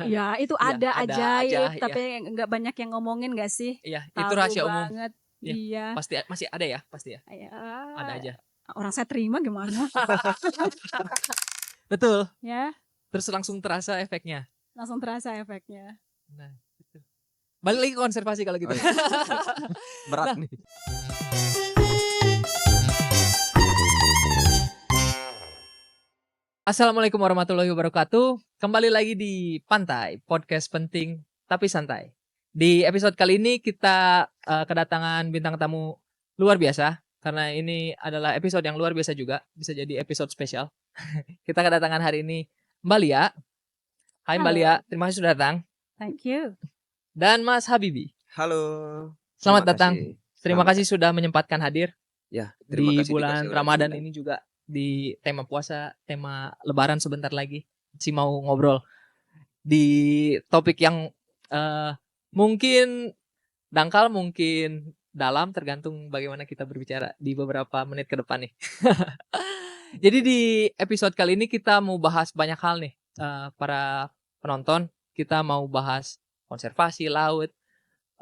Ya itu Iya, ada ada aja, ajaib, iya. tapi nggak banyak yang ngomongin nggak sih? Iya, itu Tabu rahasia umum. banget, Iya, iya. pasti masih ada ya, pasti ya? Ada Ya, aja. orang saya terima gimana? Betul, Ya, terus langsung terasa efeknya. langsung terasa efeknya. Nah, gitu. Balik lagi ke konservasi kalau gitu. Oh iya, berat Nah, nih. Assalamualaikum warahmatullahi wabarakatuh. Kembali lagi di Pantai, podcast penting tapi santai. Di episode kali ini kita kedatangan bintang tamu luar biasa. Karena ini adalah episode yang luar biasa juga. Bisa jadi episode spesial. Kita kedatangan hari ini Mbak Lia. Hai Mbak Lia, Halo, terima kasih sudah datang. thank you. Dan Mas Habibi. Halo, Selamat terima datang. kasih. Terima Selamat kasih sudah menyempatkan hadir Ya, terima di kasih juga bulan saya udah Ramadan diundang. ini juga, di tema puasa, tema Lebaran sebentar lagi. Si mau ngobrol di topik yang mungkin dangkal, mungkin dalam, tergantung bagaimana kita berbicara di beberapa menit ke depan nih. Jadi di episode kali ini kita mau bahas banyak hal nih, para penonton. Kita mau bahas konservasi laut,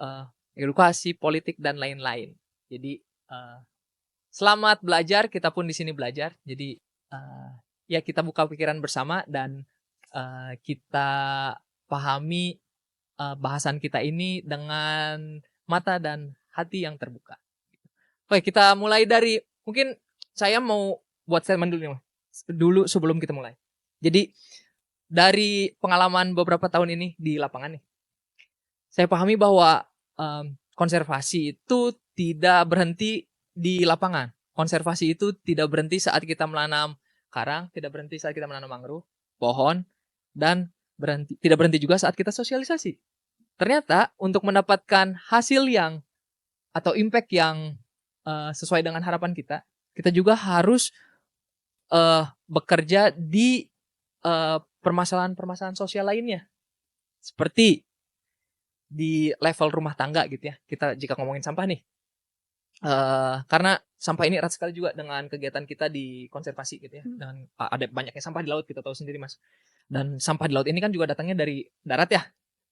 eh, edukasi, politik, dan lain-lain. Jadi selamat belajar, kita pun di sini belajar. Jadi ya kita buka pikiran bersama dan kita pahami bahasan kita ini dengan mata dan hati yang terbuka. Oke, kita mulai dari, mungkin saya mau buat statement dulu nih, Mas. Dulu sebelum kita mulai. Jadi dari pengalaman beberapa tahun ini di lapangan nih, saya pahami bahwa konservasi itu tidak berhenti di lapangan. Konservasi itu tidak berhenti saat kita menanam karang, tidak berhenti saat kita menanam mangrove, pohon, dan tidak berhenti juga saat kita sosialisasi. Ternyata untuk mendapatkan hasil yang atau impact yang sesuai dengan harapan kita, kita juga harus bekerja di permasalahan-permasalahan sosial lainnya. Seperti di level rumah tangga gitu ya. Kita jika ngomongin sampah nih, karena sampah ini erat sekali juga dengan kegiatan kita di konservasi gitu ya. Dengan ada banyaknya sampah di laut, kita tahu sendiri Mas. Dan sampah di laut ini kan juga datangnya dari darat ya,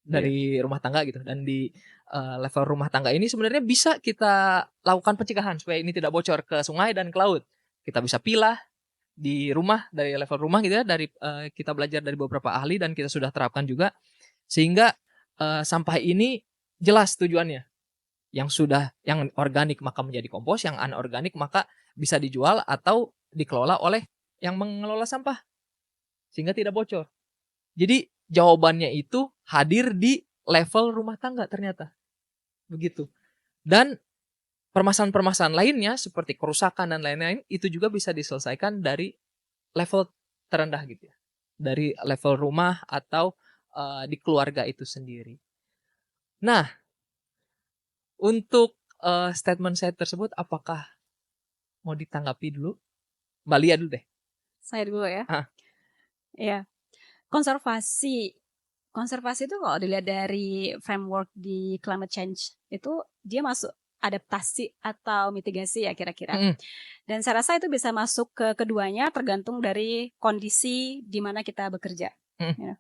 dari rumah tangga gitu. Dan di level rumah tangga ini sebenarnya bisa kita lakukan pencegahan supaya ini tidak bocor ke sungai dan ke laut. Kita bisa pilah di rumah, dari level rumah gitu ya, dari kita belajar dari beberapa ahli dan kita sudah terapkan juga, sehingga sampah ini jelas tujuannya. Yang organik maka menjadi kompos, yang anorganik maka bisa dijual atau dikelola oleh yang mengelola sampah sehingga tidak bocor. Jadi jawabannya itu hadir di level rumah tangga ternyata. Begitu. Dan permasalahan-permasalahan lainnya seperti kerusakan dan lain-lain itu juga bisa diselesaikan dari level terendah gitu ya. Dari level rumah atau di keluarga itu sendiri. Nah, untuk statement saya tersebut apakah mau ditanggapi dulu? Mbak Lia dulu deh. Saya dulu ya. Ah. Iya. Konservasi itu kalau dilihat dari framework di climate change itu dia masuk adaptasi atau mitigasi ya kira-kira. Dan saya rasa itu bisa masuk ke keduanya tergantung dari kondisi di mana kita bekerja. Ya.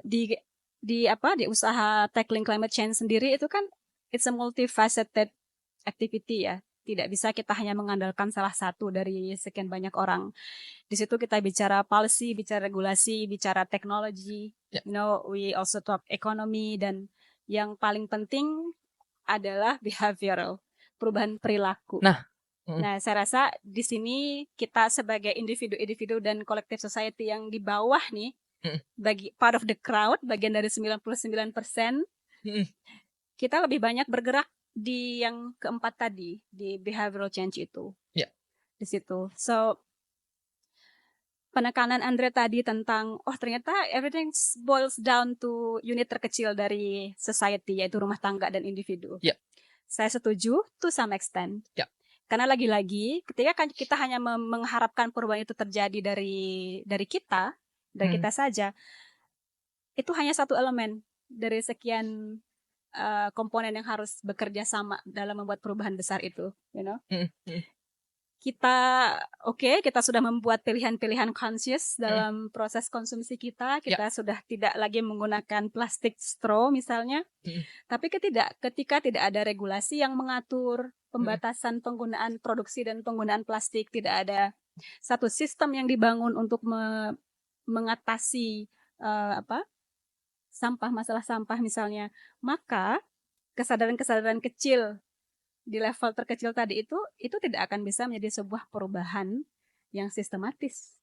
Di usaha tackling climate change sendiri itu kan it's a multifaceted activity ya. Tidak bisa kita hanya mengandalkan salah satu dari sekian banyak orang. Di situ kita bicara policy, bicara regulasi, bicara teknologi. We also talk economy, dan yang paling penting adalah behavioral, perubahan perilaku. Nah, saya rasa di sini kita sebagai individu-individu dan collective society yang di bawah nih, bagi part of the crowd, bagian dari 99%, kita lebih banyak bergerak di yang keempat tadi, di behavioral change itu. Di situ. So, penekanan Andre tadi tentang ternyata everything boils down to unit terkecil dari society, yaitu rumah tangga dan individu. Saya setuju to some extent. Karena lagi-lagi ketika kita hanya mengharapkan perubahan itu terjadi dari kita saja, itu hanya satu elemen dari sekian komponen yang harus bekerja sama dalam membuat perubahan besar itu, you know. kita kita sudah membuat pilihan-pilihan conscious Mhm. dalam proses konsumsi kita. Ya. Kita sudah tidak lagi menggunakan plastik straw misalnya. Mhm. Tapi ketika tidak ada regulasi yang mengatur Mhm. pembatasan penggunaan produksi dan penggunaan plastik, tidak ada satu sistem yang dibangun untuk mengatasi masalah sampah misalnya, maka kesadaran-kesadaran kecil di level terkecil tadi itu tidak akan bisa menjadi sebuah perubahan yang sistematis.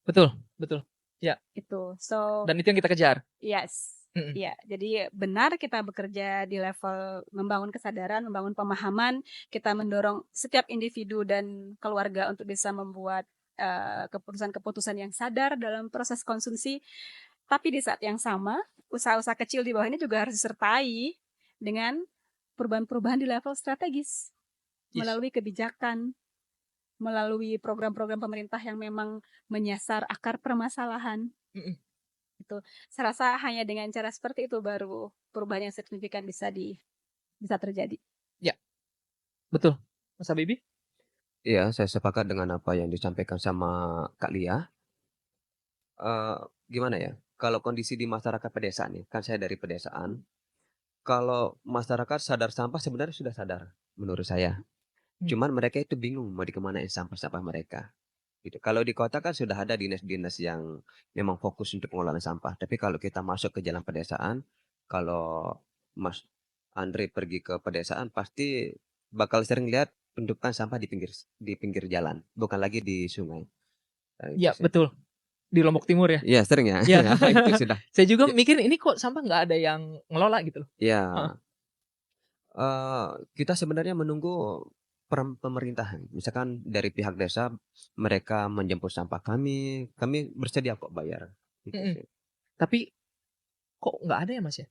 Betul, betul. Ya. Itu. So, Dan itu yang kita kejar. yes. Mhm. Ya, jadi benar kita bekerja di level membangun kesadaran, membangun pemahaman, kita mendorong setiap individu dan keluarga untuk bisa membuat keputusan-keputusan yang sadar dalam proses konsumsi. Tapi di saat yang sama, usaha-usaha kecil di bawah ini juga harus disertai dengan perubahan-perubahan di level strategis Yes. melalui kebijakan, melalui program-program pemerintah yang memang menyasar akar permasalahan. Mhm. Itu saya rasa hanya dengan cara seperti itu baru perubahan yang signifikan bisa terjadi. Ya. Betul. Mas Habibie? Iya, saya sepakat dengan apa yang disampaikan sama Kak Lia. Gimana ya, kalau kondisi di masyarakat pedesaan nih, kan saya dari pedesaan. Kalau masyarakat sadar sampah sebenarnya sudah sadar menurut saya. Cuman mereka itu bingung mau dikemanain sampah-sampah mereka. Gitu. Kalau di kota kan sudah ada dinas-dinas yang memang fokus untuk pengelolaan sampah. Tapi kalau kita masuk ke jalan pedesaan, kalau Mas Andre pergi ke pedesaan pasti bakal sering lihat tumpukan sampah di pinggir jalan, bukan lagi di sungai. Itu Ya, sih. betul. Di Lombok Timur ya? Iya, sering ya. Iya. Ya, itu sudah. Saya juga Ya, mikir ini kok sampah nggak ada yang ngelola gitu loh. ya. Heeh. Kita sebenarnya menunggu pemerintahan. Misalkan dari pihak desa mereka menjemput sampah kami bersedia kok bayar. Gitu Mhm. sih. Tapi kok nggak ada ya, Mas, ya?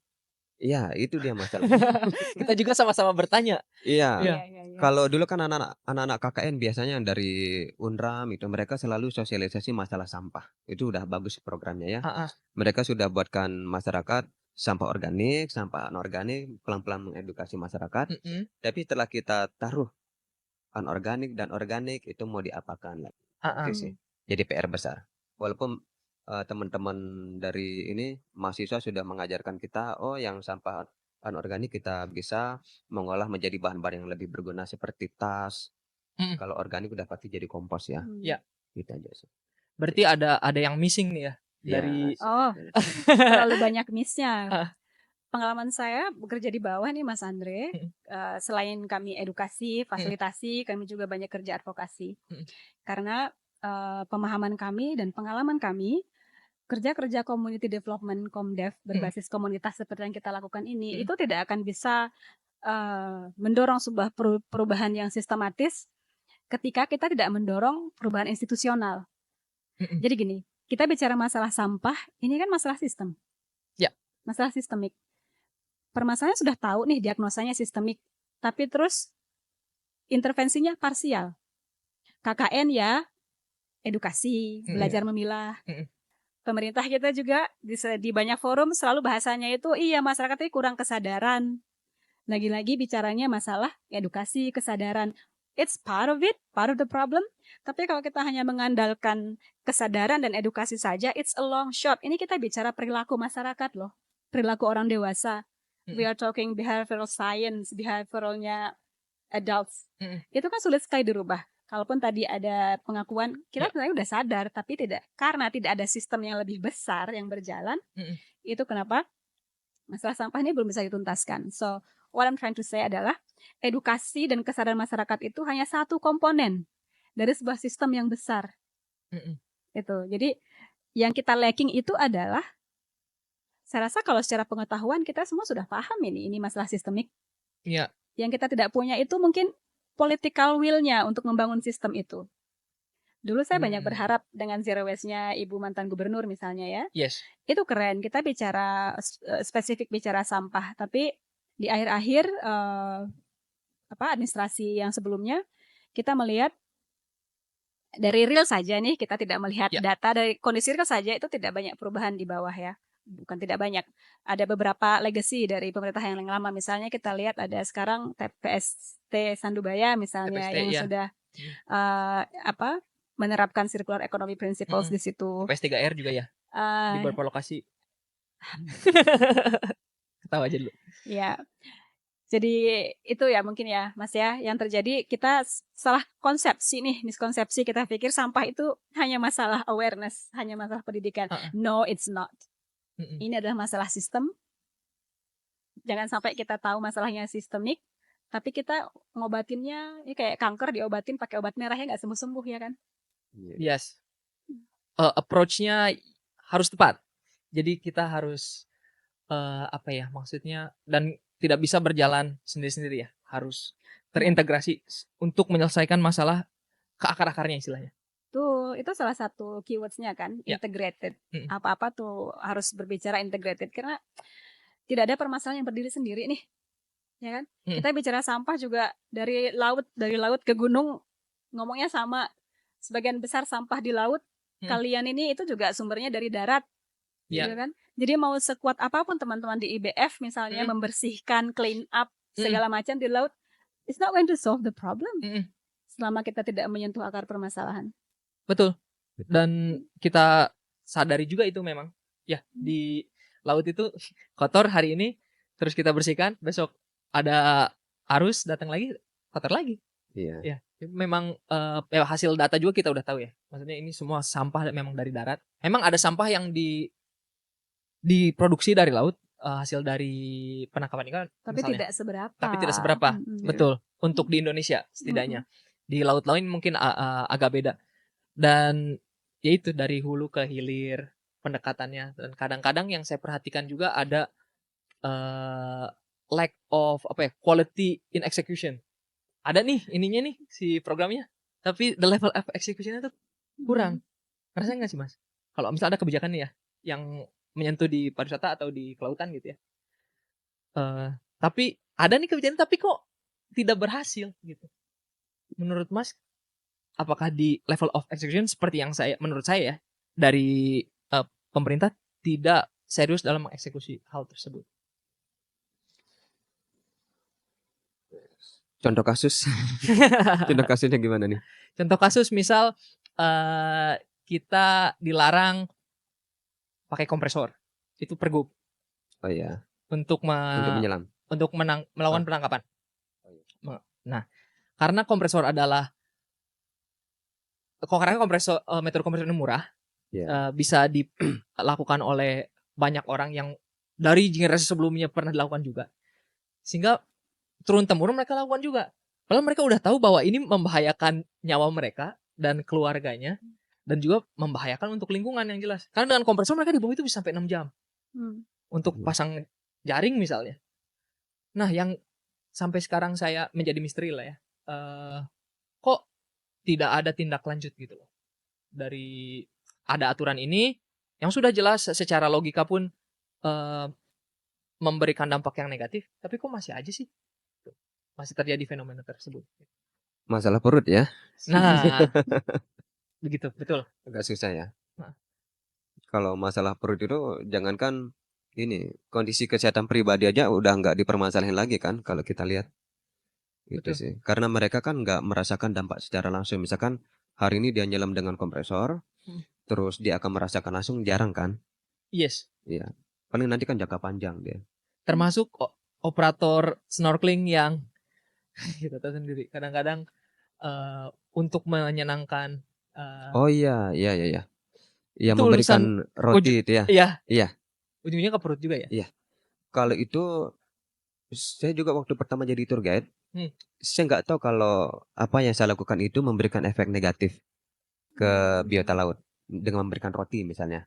Iya, itu dia masalahnya. Kita juga sama-sama bertanya. Iya. Iya. Kalau dulu kan anak-anak KKN biasanya dari Unram itu mereka selalu sosialisasi masalah sampah. Itu udah bagus programnya ya. Heeh. Mereka sudah buatkan masyarakat sampah organik, sampah anorganik, pelan-pelan mengedukasi masyarakat. Mhm. Tapi setelah kita taruh anorganik dan organik itu mau diapakan lagi. Heeh. Itu sih. Jadi PR besar. Walaupun teman-teman dari ini mahasiswa sudah mengajarkan kita, oh yang sampah anorganik kita bisa mengolah menjadi bahan-bahan yang lebih berguna seperti tas. Mhm. Kalau organik udah pasti jadi kompos ya. Ya. Gitu aja sih. Berarti ada yang missing nih ya dari Oh, terlalu banyak miss-nya. Heeh. Pengalaman saya bekerja di bawah nih Mas Andre, Mhm. selain kami edukasi, fasilitasi, kami juga banyak kerja advokasi. Mhm. Karena pemahaman kami dan pengalaman kami, kerja-kerja community development Komdev berbasis komunitas seperti yang kita lakukan ini, itu tidak akan bisa mendorong sebuah perubahan yang sistematis ketika kita tidak mendorong perubahan institusional. Mhm. Jadi gini, kita bicara masalah sampah, ini kan masalah sistem. Ya. Masalah sistemik. Permasalahannya sudah tahu nih diagnosanya sistemik, tapi terus intervensinya parsial. KKN ya edukasi, belajar memilah. Pemerintah kita juga di banyak forum selalu bahasanya itu iya masyarakat ini kurang kesadaran. Lagi-lagi bicaranya masalah edukasi, kesadaran. It's part of it, part of the problem. Tapi kalau kita hanya mengandalkan kesadaran dan edukasi saja, it's a long shot. Ini kita bicara perilaku masyarakat loh. Perilaku orang dewasa. We are talking behavioral science, behavioralnya adults. Itu kan sulit sekali dirubah. Kalaupun tadi ada pengakuan, kita sebenarnya udah sadar, tapi karena tidak ada sistem yang lebih besar yang berjalan, itu kenapa masalah sampah ini belum bisa dituntaskan. So, what I'm trying to say adalah edukasi dan kesadaran masyarakat itu hanya satu komponen dari sebuah sistem yang besar. Itu. Jadi yang kita lacking itu adalah, saya rasa kalau secara pengetahuan kita semua sudah paham ini masalah sistemik. Iya. Yang kita tidak punya itu mungkin political will-nya untuk membangun sistem itu. Dulu saya banyak berharap dengan zero waste-nya Ibu mantan gubernur misalnya ya. Yes. Itu keren, kita bicara spesifik bicara sampah, tapi di akhir-akhir administrasi yang sebelumnya kita melihat dari real saja nih, kita tidak melihat data dari kondisi real saja itu tidak banyak perubahan di bawah ya. Bukan tidak banyak. Ada beberapa legacy dari pemerintah yang lama. Misalnya kita lihat ada sekarang TPST Sandubaya misalnya TPST, yang ya. sudah menerapkan circular economy principles di situ. PS3R juga ya di Eh, beberapa lokasi. Ketawa aja dulu. ya, jadi itu ya mungkin ya Mas ya, yang terjadi kita salah konsepsi nih, miskonsepsi, kita pikir sampah itu hanya masalah awareness, hanya masalah pendidikan. Heeh. No, it's not. Mm-mm. Ini adalah masalah sistem. Jangan sampai kita tahu masalahnya sistemik, tapi kita ngobatinnya ya kayak kanker diobatin pakai obat merah ya nggak sembuh-sembuh ya kan? Yes. Approach-nya harus tepat. Jadi kita harus apa ya maksudnya, dan tidak bisa berjalan sendiri-sendiri ya, harus terintegrasi untuk menyelesaikan masalah ke akar-akarnya istilahnya. Tuh, itu salah satu keywords-nya kan, Ya. integrated. Mm-mm. Apa-apa tuh harus berbicara integrated karena tidak ada permasalahan yang berdiri sendiri nih. Ya kan? Mm. Kita bicara sampah juga dari laut ke gunung ngomongnya sama. Sebagian besar sampah di laut, kalian ini itu juga sumbernya dari darat. Ya. Gitu kan? Jadi mau sekuat apapun teman-teman di IBF misalnya membersihkan, clean up segala macam di laut, it's not going to solve the problem. Selama kita tidak menyentuh akar permasalahan. Betul. Dan kita sadari juga itu memang ya, di laut itu kotor hari ini, terus kita bersihkan, besok ada arus datang lagi kotor lagi. Iya. Ya, memang ya, hasil data juga kita udah tahu ya. Maksudnya ini semua sampah memang dari darat. Memang ada sampah yang diproduksi dari laut, hasil dari penangkapan ikan Tapi misalnya. tidak seberapa. Tapi tidak seberapa. Betul. Untuk di Indonesia setidaknya. Di laut lain mungkin agak beda. Dan ya itu dari hulu ke hilir pendekatannya. Dan kadang-kadang yang saya perhatikan juga ada lack of quality in execution. Ada nih ininya nih si programnya, tapi the level of execution-nya tuh kurang. Ngerasain nggak sih Mas? Kalau misalnya ada kebijakan nih ya yang menyentuh di pariwisata atau di kelautan gitu ya, tapi ada nih kebijakan tapi kok tidak berhasil gitu. Menurut Mas, apakah di level of execution seperti yang menurut saya ya, dari pemerintah tidak serius dalam mengeksekusi hal tersebut? Contoh kasus. Contoh kasusnya gimana nih? Contoh kasus misal kita dilarang pakai kompresor. Itu pergub. Oh iya. Untuk menyelam. Untuk melakukan penangkapan. Nah, karena kompresor adalah metode kompresor ini murah, bisa dilakukan oleh banyak orang yang dari generasi sebelumnya pernah dilakukan juga. Sehingga turun-temurun mereka lakukan juga. Padahal mereka udah tahu bahwa ini membahayakan nyawa mereka dan keluarganya, dan juga membahayakan untuk lingkungan yang jelas. Karena dengan kompresor mereka di bawah itu bisa sampai 6 jam. Untuk pasang jaring misalnya. Nah, yang sampai sekarang saya menjadi misteri lah ya. Kok tidak ada tindak lanjut gitu loh. Dari ada aturan ini yang sudah jelas secara logika pun memberikan dampak yang negatif, tapi kok masih aja sih masih terjadi fenomena tersebut. Masalah perut ya. Nah, begitu, betul. Agak susah ya. Kalau masalah perut itu jangankan ini, kondisi kesehatan pribadi aja udah nggak dipermasalahin lagi kan kalau kita lihat. Gitu sih. Karena mereka kan nggak merasakan dampak secara langsung. Misalkan hari ini dia nyelam dengan kompresor, terus dia akan merasakan langsung, jarang kan? Yes. Iya. Paling nanti kan jangka panjang dia. Termasuk operator snorkeling yang kita tahu sendiri kadang-kadang untuk menyenangkan. Oh iya. Yang itu memberikan roti itu ya. Iya. Ujungnya ke perut juga ya. Iya. Kalau itu saya juga waktu pertama jadi tour guide, saya nggak tahu kalau apa yang saya lakukan itu memberikan efek negatif ke biota laut dengan memberikan roti misalnya.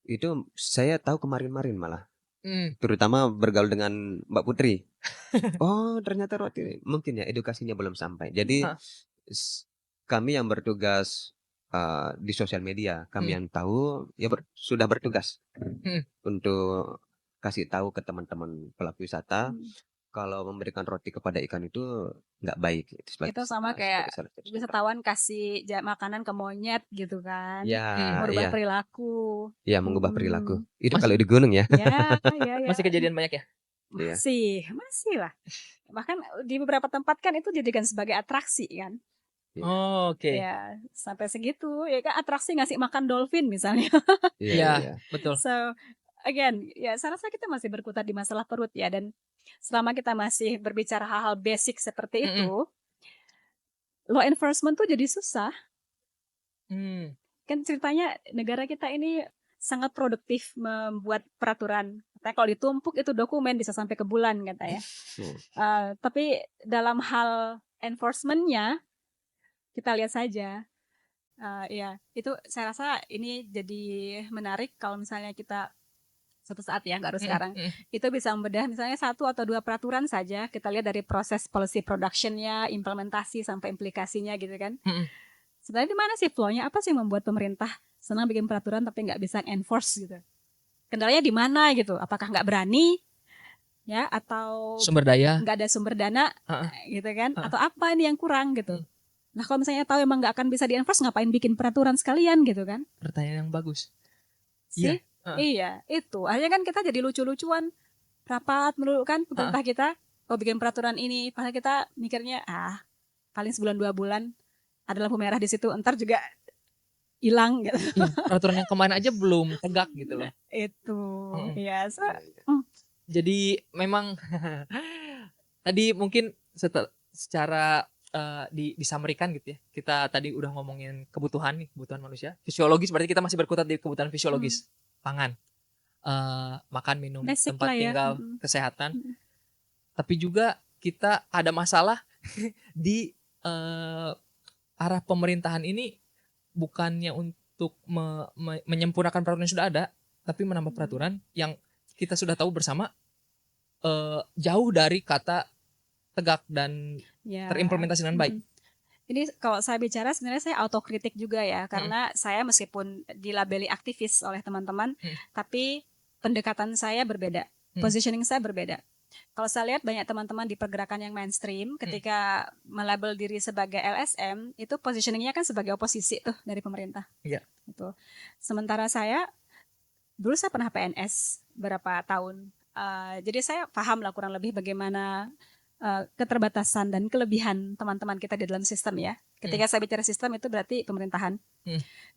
Itu saya tahu kemarin-kemarin malah. Terutama bergaul dengan Mbak Putri. Oh, ternyata roti. Mungkin ya edukasinya belum sampai. Jadi kami yang bertugas di sosial media, kami yang tahu ya sudah bertugas untuk kasih tahu ke teman-teman pelaku wisata kalau memberikan roti kepada ikan itu nggak baik. Itu sama kayak wisatawan kasih makanan ke monyet gitu kan. Merubah perilaku. Iya, mengubah perilaku. Itu kalau di gunung ya. Ya. Masih kejadian banyak ya? Masih lah. Bahkan di beberapa tempat kan itu dijadikan sebagai atraksi kan. Iya. Oh, oke. Ya, sampai segitu. Ya kan atraksi ngasih makan dolphin misalnya. Iya, Iya, iya. betul. So, again, ya saya rasa kita masih berkutat di masalah perut ya, dan selama kita masih berbicara hal-hal basic seperti Mm-mm. itu, law enforcement tuh jadi susah. Hmm. Kan ceritanya negara kita ini sangat produktif membuat peraturan. Katanya kalau ditumpuk itu dokumen bisa sampai ke bulan kata ya. Hmm. Tapi dalam hal enforcement-nya kita lihat saja. Ya, itu saya rasa ini jadi menarik kalau misalnya kita suatu saat ya, nggak harus Mm-mm. sekarang, Mm-mm. itu bisa membedah misalnya 1 atau 2 peraturan saja, kita lihat dari proses policy production-nya, implementasi sampai implikasinya gitu kan. Mm-mm. Sebenarnya di mana sih flow-nya? Apa sih yang membuat pemerintah senang bikin peraturan tapi nggak bisa enforce gitu? Kendalanya di mana gitu? Apakah nggak berani ya, atau Sumber daya. nggak ada sumber dana Heeh. gitu kan? Heeh. Atau apa ini yang kurang gitu? Hmm. Nah kalau misalnya tahu emang nggak akan bisa di-enforce, ngapain bikin peraturan sekalian gitu kan? Pertanyaan yang bagus. Sih? Iya. Heeh. Iya, itu. Akhirnya kan kita jadi lucu-lucuan, rapat melulu kan pemerintah kita, kalau bikin peraturan ini, padahal kita mikirnya, paling sebulan 2 bulan, ada lampu merah di situ, entar juga hilang gitu. Iya, peraturan yang kemarin aja belum tegak gitu loh. Itu, Mm-mm. ya. Iya, iya. Jadi memang tadi mungkin secara disamerikan gitu ya. Kita tadi udah ngomongin kebutuhan nih, kebutuhan manusia, fisiologis, berarti kita masih berkutat di kebutuhan fisiologis, pangan, makan, minum, Basic tempat lah ya. tinggal, kesehatan. Mm-mm. Tapi juga kita ada masalah di arah pemerintahan ini, bukannya untuk menyempurnakan peraturan yang sudah ada, tapi menambah peraturan yang kita sudah tahu bersama jauh dari kata tegak dan Ya. terimplementasi dengan baik. Ini kalau saya bicara sebenarnya saya autokritik juga ya, karena saya meskipun dilabeli aktivis oleh teman-teman, tapi pendekatan saya berbeda, positioning saya berbeda. Kalau saya lihat banyak teman-teman di pergerakan yang mainstream, ketika melabel diri sebagai LSM, itu positioningnya kan sebagai oposisi tuh dari pemerintah. Iya. Gitu. Sementara saya, dulu saya pernah PNS berapa tahun, jadi saya paham lah kurang lebih bagaimana keterbatasan dan kelebihan teman-teman kita di dalam sistem ya. Ketika saya bicara sistem itu berarti pemerintahan.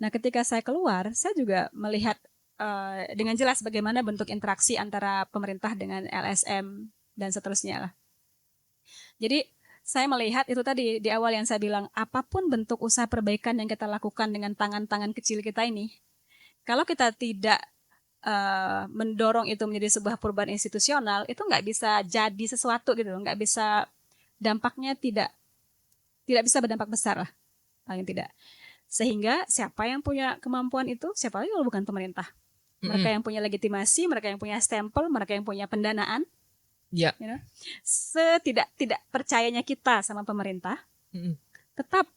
Nah ketika saya keluar, saya juga melihat dengan jelas bagaimana bentuk interaksi antara pemerintah dengan LSM dan seterusnya lah. Jadi saya melihat itu tadi di awal yang saya bilang, apapun bentuk usaha perbaikan yang kita lakukan dengan tangan-tangan kecil kita ini, kalau kita tidak mendorong itu menjadi sebuah perubahan institusional, itu nggak bisa jadi sesuatu gitu, nggak bisa, dampaknya tidak bisa berdampak besar lah paling tidak. Sehingga siapa yang punya kemampuan itu, siapa lagi kalau bukan pemerintah. Mereka yang punya legitimasi, mereka yang punya stempel, mereka yang punya pendanaan. Ya. You know? Tidak percayanya kita sama pemerintah, tetap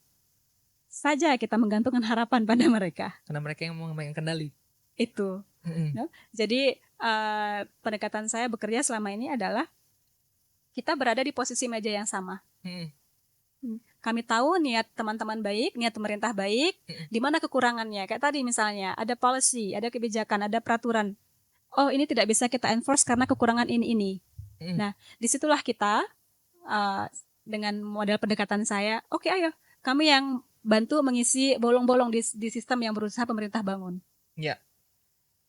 saja kita menggantungkan harapan pada mereka. Karena mereka yang memegang kendali. Itu. No? Jadi pendekatan saya bekerja selama ini adalah kita berada di posisi meja yang sama. Kami tahu niat teman-teman baik, niat pemerintah baik, di mana kekurangannya. Kayak tadi misalnya ada policy, ada kebijakan, ada peraturan. Oh ini tidak bisa kita enforce karena kekurangan ini. Nah disitulah kita dengan model pendekatan saya, oke, ayo kami yang bantu mengisi bolong-bolong di sistem yang berusaha pemerintah bangun. Ya.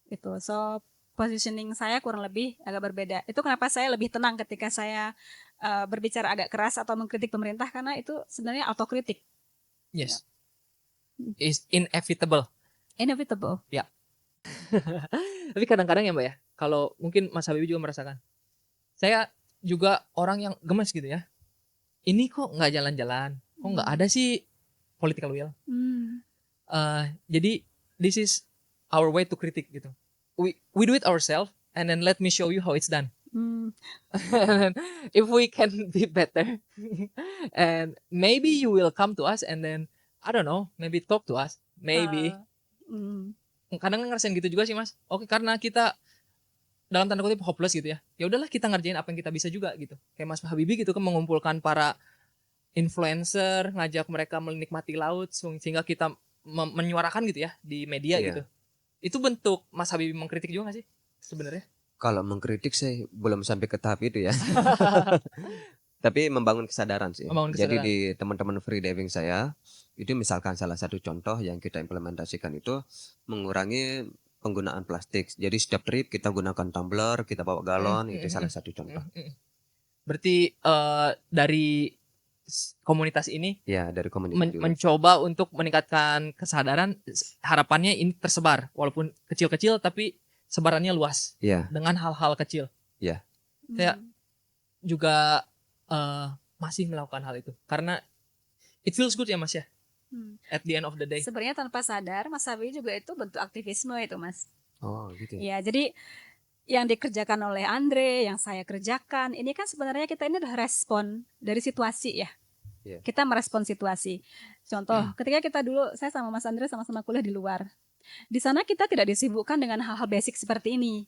Itu. So positioning saya kurang lebih agak berbeda. Itu kenapa saya lebih tenang ketika saya berbicara agak keras atau mengkritik pemerintah, karena itu sebenarnya autokritik. Yes. Is inevitable. Inevitable. Ya. Tapi kadang-kadang ya Mbak ya, kalau mungkin Mas Habibie juga merasakan, saya juga orang yang gemes gitu ya. Ini kok nggak jalan-jalan, kok nggak ada sih political will. Jadi this is our way to critic gitu. We do it ourselves, and then let me show you how it's done. If we can be better, and maybe you will come to us, and then I don't know, maybe talk to us, maybe. Kadang ngerasain gitu juga sih Mas. Oke, karena kita dalam tanda kutip hopeless gitu ya. Ya udahlah kita ngerjain apa yang kita bisa juga gitu. Kayak Mas Habibie gitu kan, mengumpulkan para influencer, ngajak mereka menikmati laut sehingga kita menyuarakan gitu ya di media gitu. Itu bentuk Mas Habibie mengkritik juga gak sih sebenarnya? Kalau mengkritik saya belum sampai ke tahap itu ya. Tapi membangun kesadaran sih. Membangun Jadi kesadaran. di teman-teman free diving saya, itu misalkan salah satu contoh yang kita implementasikan itu mengurangi penggunaan plastik. Jadi setiap trip kita gunakan tumbler, kita bawa galon, itu salah satu contoh. Berarti dari komunitas ini Ya, dari komunitas juga. mencoba untuk meningkatkan kesadaran, harapannya ini tersebar walaupun kecil-kecil tapi sebarannya luas Iya, dengan hal-hal kecil. Saya juga masih melakukan hal itu karena it feels good ya Mas ya. At the end of the day. Sebenarnya tanpa sadar Mas Habib juga itu bentuk aktivisme itu Mas. oh gitu ya. Ya, jadi yang dikerjakan oleh Andre, yang saya kerjakan, ini kan sebenarnya kita ini adalah respon dari situasi ya. Iya. Kita merespon situasi. Contoh, ketika kita dulu, saya sama Mas Andre sama-sama kuliah di luar. Di sana kita tidak disibukkan dengan hal-hal basic seperti ini.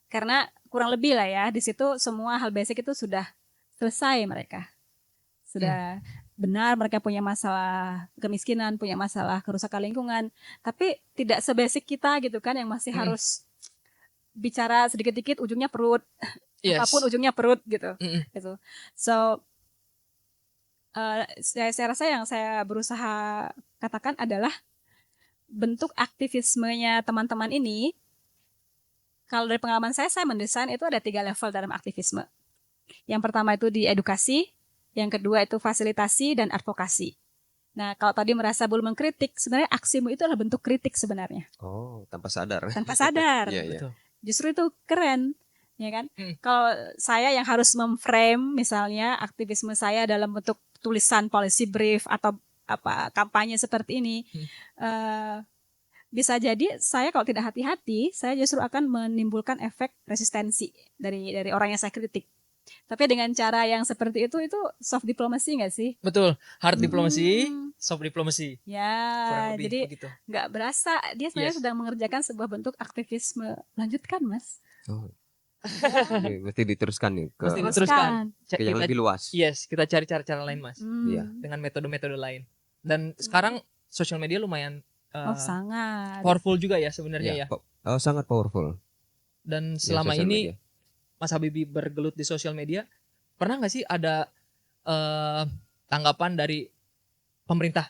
Karena kurang lebih lah ya, di situ semua hal basic itu sudah selesai mereka. Sudah benar mereka punya masalah kemiskinan, punya masalah kerusakan lingkungan. Tapi tidak sebasic kita gitu kan, yang masih harus bicara sedikit-dikit ujungnya perut. Yes. Apapun ujungnya perut gitu. Mm-mm. Gitu. So, saya rasa yang saya berusaha katakan adalah bentuk aktivismenya teman-teman ini. Kalau dari pengalaman saya mendesain itu ada 3 level dalam aktivisme. Yang pertama itu di edukasi, yang kedua itu fasilitasi dan advokasi. Nah, kalau tadi merasa belum mengkritik, sebenarnya aksimu itu adalah bentuk kritik sebenarnya. Oh, tanpa sadar. Tanpa sadar. Iya, iya. Betul. Justru itu keren, ya kan? Hmm. Kalau saya yang harus memframe misalnya aktivisme saya dalam bentuk tulisan policy brief atau apa kampanye seperti ini, bisa jadi saya kalau tidak hati-hati, saya justru akan menimbulkan efek resistensi dari orang yang saya kritik. Tapi dengan cara yang seperti itu soft diplomacy nggak sih? Betul. Hard diplomacy, soft diplomacy. Kurang Ya, lebih jadi begitu. nggak berasa dia sebenarnya Yes. sedang mengerjakan sebuah bentuk aktivisme. Lanjutkan, Mas. Oh. Mesti diteruskan nih ke, Mesti diteruskan. ke yang lebih luas. Yes, kita cari cara-cara lain Mas. Iya. Dengan metode-metode lain. Dan sekarang social media lumayan Oh, sangat. powerful juga ya sebenarnya ya. Oh, sangat powerful. Dan Ya, selama sosial ini media. Mas Habibie bergelut di sosial media, pernah nggak sih ada tanggapan dari pemerintah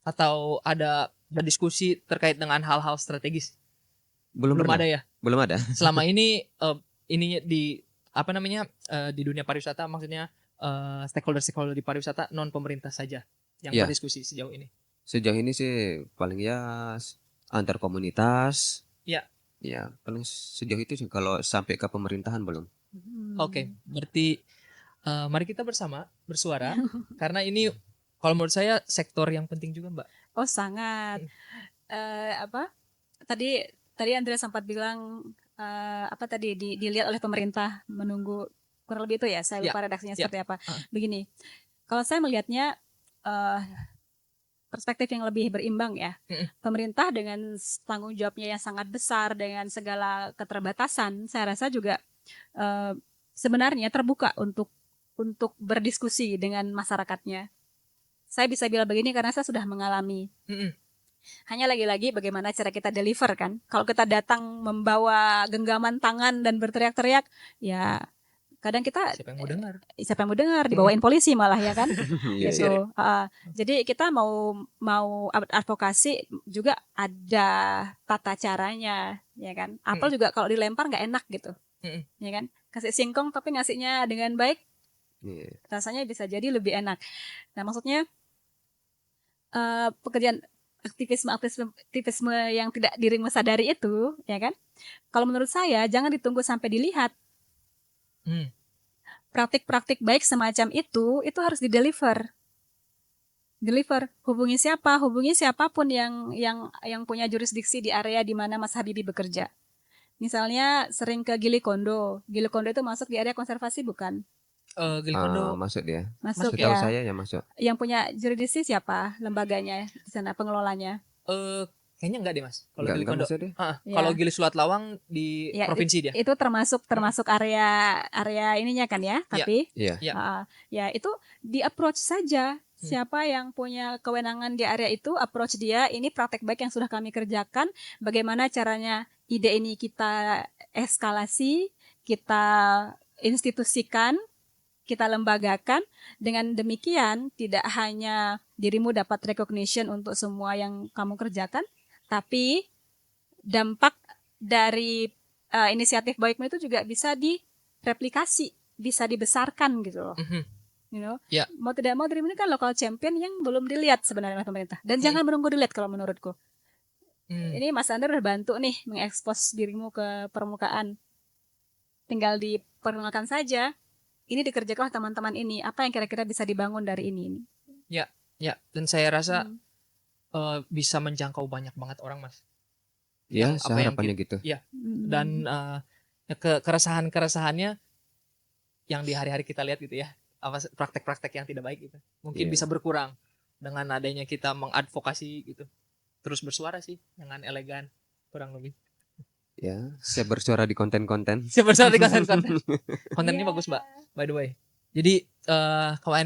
atau ada diskusi terkait dengan hal-hal strategis? Belum pernah. ada ya. Belum ada. Selama ini ininya di apa namanya di dunia pariwisata, maksudnya stakeholder di pariwisata non pemerintah saja yang Iya. berdiskusi sejauh ini. Sejauh ini sih paling ya antar komunitas. Iya. Ya, paling sejauh itu sih, kalau sampai ke pemerintahan belum. Oke, berarti mari kita bersama bersuara karena ini kalau menurut saya sektor yang penting juga, Mbak. Oh, sangat. Tadi Andrea sempat bilang dilihat oleh pemerintah, menunggu, kurang lebih itu ya, saya lupa redaksinya seperti apa. Begini, kalau saya melihatnya perspektif yang lebih berimbang ya. Pemerintah dengan tanggung jawabnya yang sangat besar, dengan segala keterbatasan, saya rasa juga sebenarnya terbuka untuk berdiskusi dengan masyarakatnya. Saya bisa bilang begini karena saya sudah mengalami. Hanya lagi-lagi bagaimana cara kita deliver kan. Kalau kita datang membawa genggaman tangan dan berteriak-teriak, ya kadang kita Siapa yang mau dengar, dengar? dibawain polisi malah ya kan. Iya, Gitu. Jadi kita mau advokasi juga ada tata caranya, ya kan. Apel juga kalau dilempar nggak enak gitu, ya kan. Kasih singkong tapi ngasihnya dengan baik, rasanya bisa jadi lebih enak. Nah, maksudnya pekerjaan aktivisme yang tidak dirimu sadari itu, ya kan. Kalau menurut saya jangan ditunggu sampai dilihat. Praktik-praktik baik semacam itu harus deliver. Hubungi siapapun yang punya jurisdiksi di area di mana Mas Habibie bekerja. Misalnya sering ke Gili Kondo itu masuk di area konservasi bukan? Gili Kondo masuk dia. Masuk Setahu ya. saya ya masuk. Yang punya jurisdiksi siapa lembaganya di sana, pengelolanya? Kayaknya enggak deh Mas. Kalau Gili Enggak Kondo. masuk dia. Kalau Gili Sulat Lawang di provinsi dia. Itu termasuk area ininya kan ya, tapi Iya. ya itu di approach saja. Siapa yang punya kewenangan di area itu, approach dia, ini praktek baik yang sudah kami kerjakan, bagaimana caranya ide ini kita eskalasi, kita institusikan, kita lembagakan. Dengan demikian tidak hanya dirimu dapat recognition untuk semua yang kamu kerjakan, tapi dampak dari inisiatif baikmu itu juga bisa direplikasi, bisa dibesarkan gitu loh. You know, Ya. mau tidak mau dirimu ini kan local champion yang belum dilihat sebenarnya oleh pemerintah. Dan jangan menunggu dilihat kalau menurutku. Ini Mas Ander udah bantu nih mengekspos dirimu ke permukaan. Tinggal diperkenalkan saja. Ini dikerjakan oleh teman-teman ini. Apa yang kira-kira bisa dibangun dari ini? Ya, dan saya rasa bisa menjangkau banyak banget orang, Mas. Ya, Yang apa yang harapannya gitu. Dan keresahan-keresahannya yang di hari-hari kita lihat gitu ya, apa praktek-praktek yang tidak baik gitu, mungkin Iya. bisa berkurang dengan adanya kita mengadvokasi gitu, terus bersuara sih dengan elegan, kurang lebih. Ya, saya bersuara di konten-konten. Saya bersuara di konten-konten. Kontennya Yeah. bagus, Mbak, by the way. Jadi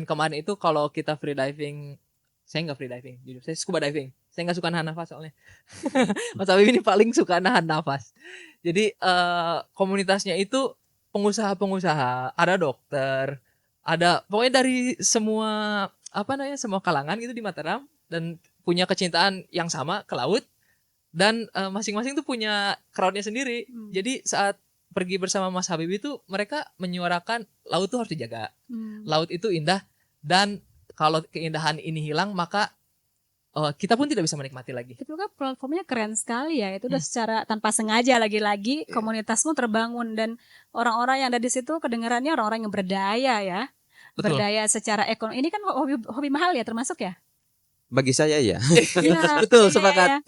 kemarin itu kalau kita free diving, saya nggak free diving, jujur. Saya scuba diving. Saya nggak suka nahan nafas soalnya. Mas Habib ini paling suka nahan nafas. Jadi komunitasnya itu pengusaha-pengusaha, ada dokter, ada pokoknya dari semua semua kalangan gitu di Mataram, dan punya kecintaan yang sama ke laut, dan masing-masing tuh punya crowdnya sendiri. Jadi saat pergi bersama Mas Habib itu mereka menyuarakan laut tuh harus dijaga. Laut itu indah, dan kalau keindahan ini hilang maka kita pun tidak bisa menikmati lagi. Itu kan platformnya keren sekali ya. Itu udah secara tanpa sengaja lagi-lagi komunitasmu terbangun, dan orang-orang yang ada di situ kedengarannya orang-orang yang berdaya ya. Betul. Berdaya secara ekonomi. Ini kan hobi mahal ya termasuk ya? Bagi saya ya. Iya, Betul, iya, sepakat. iya.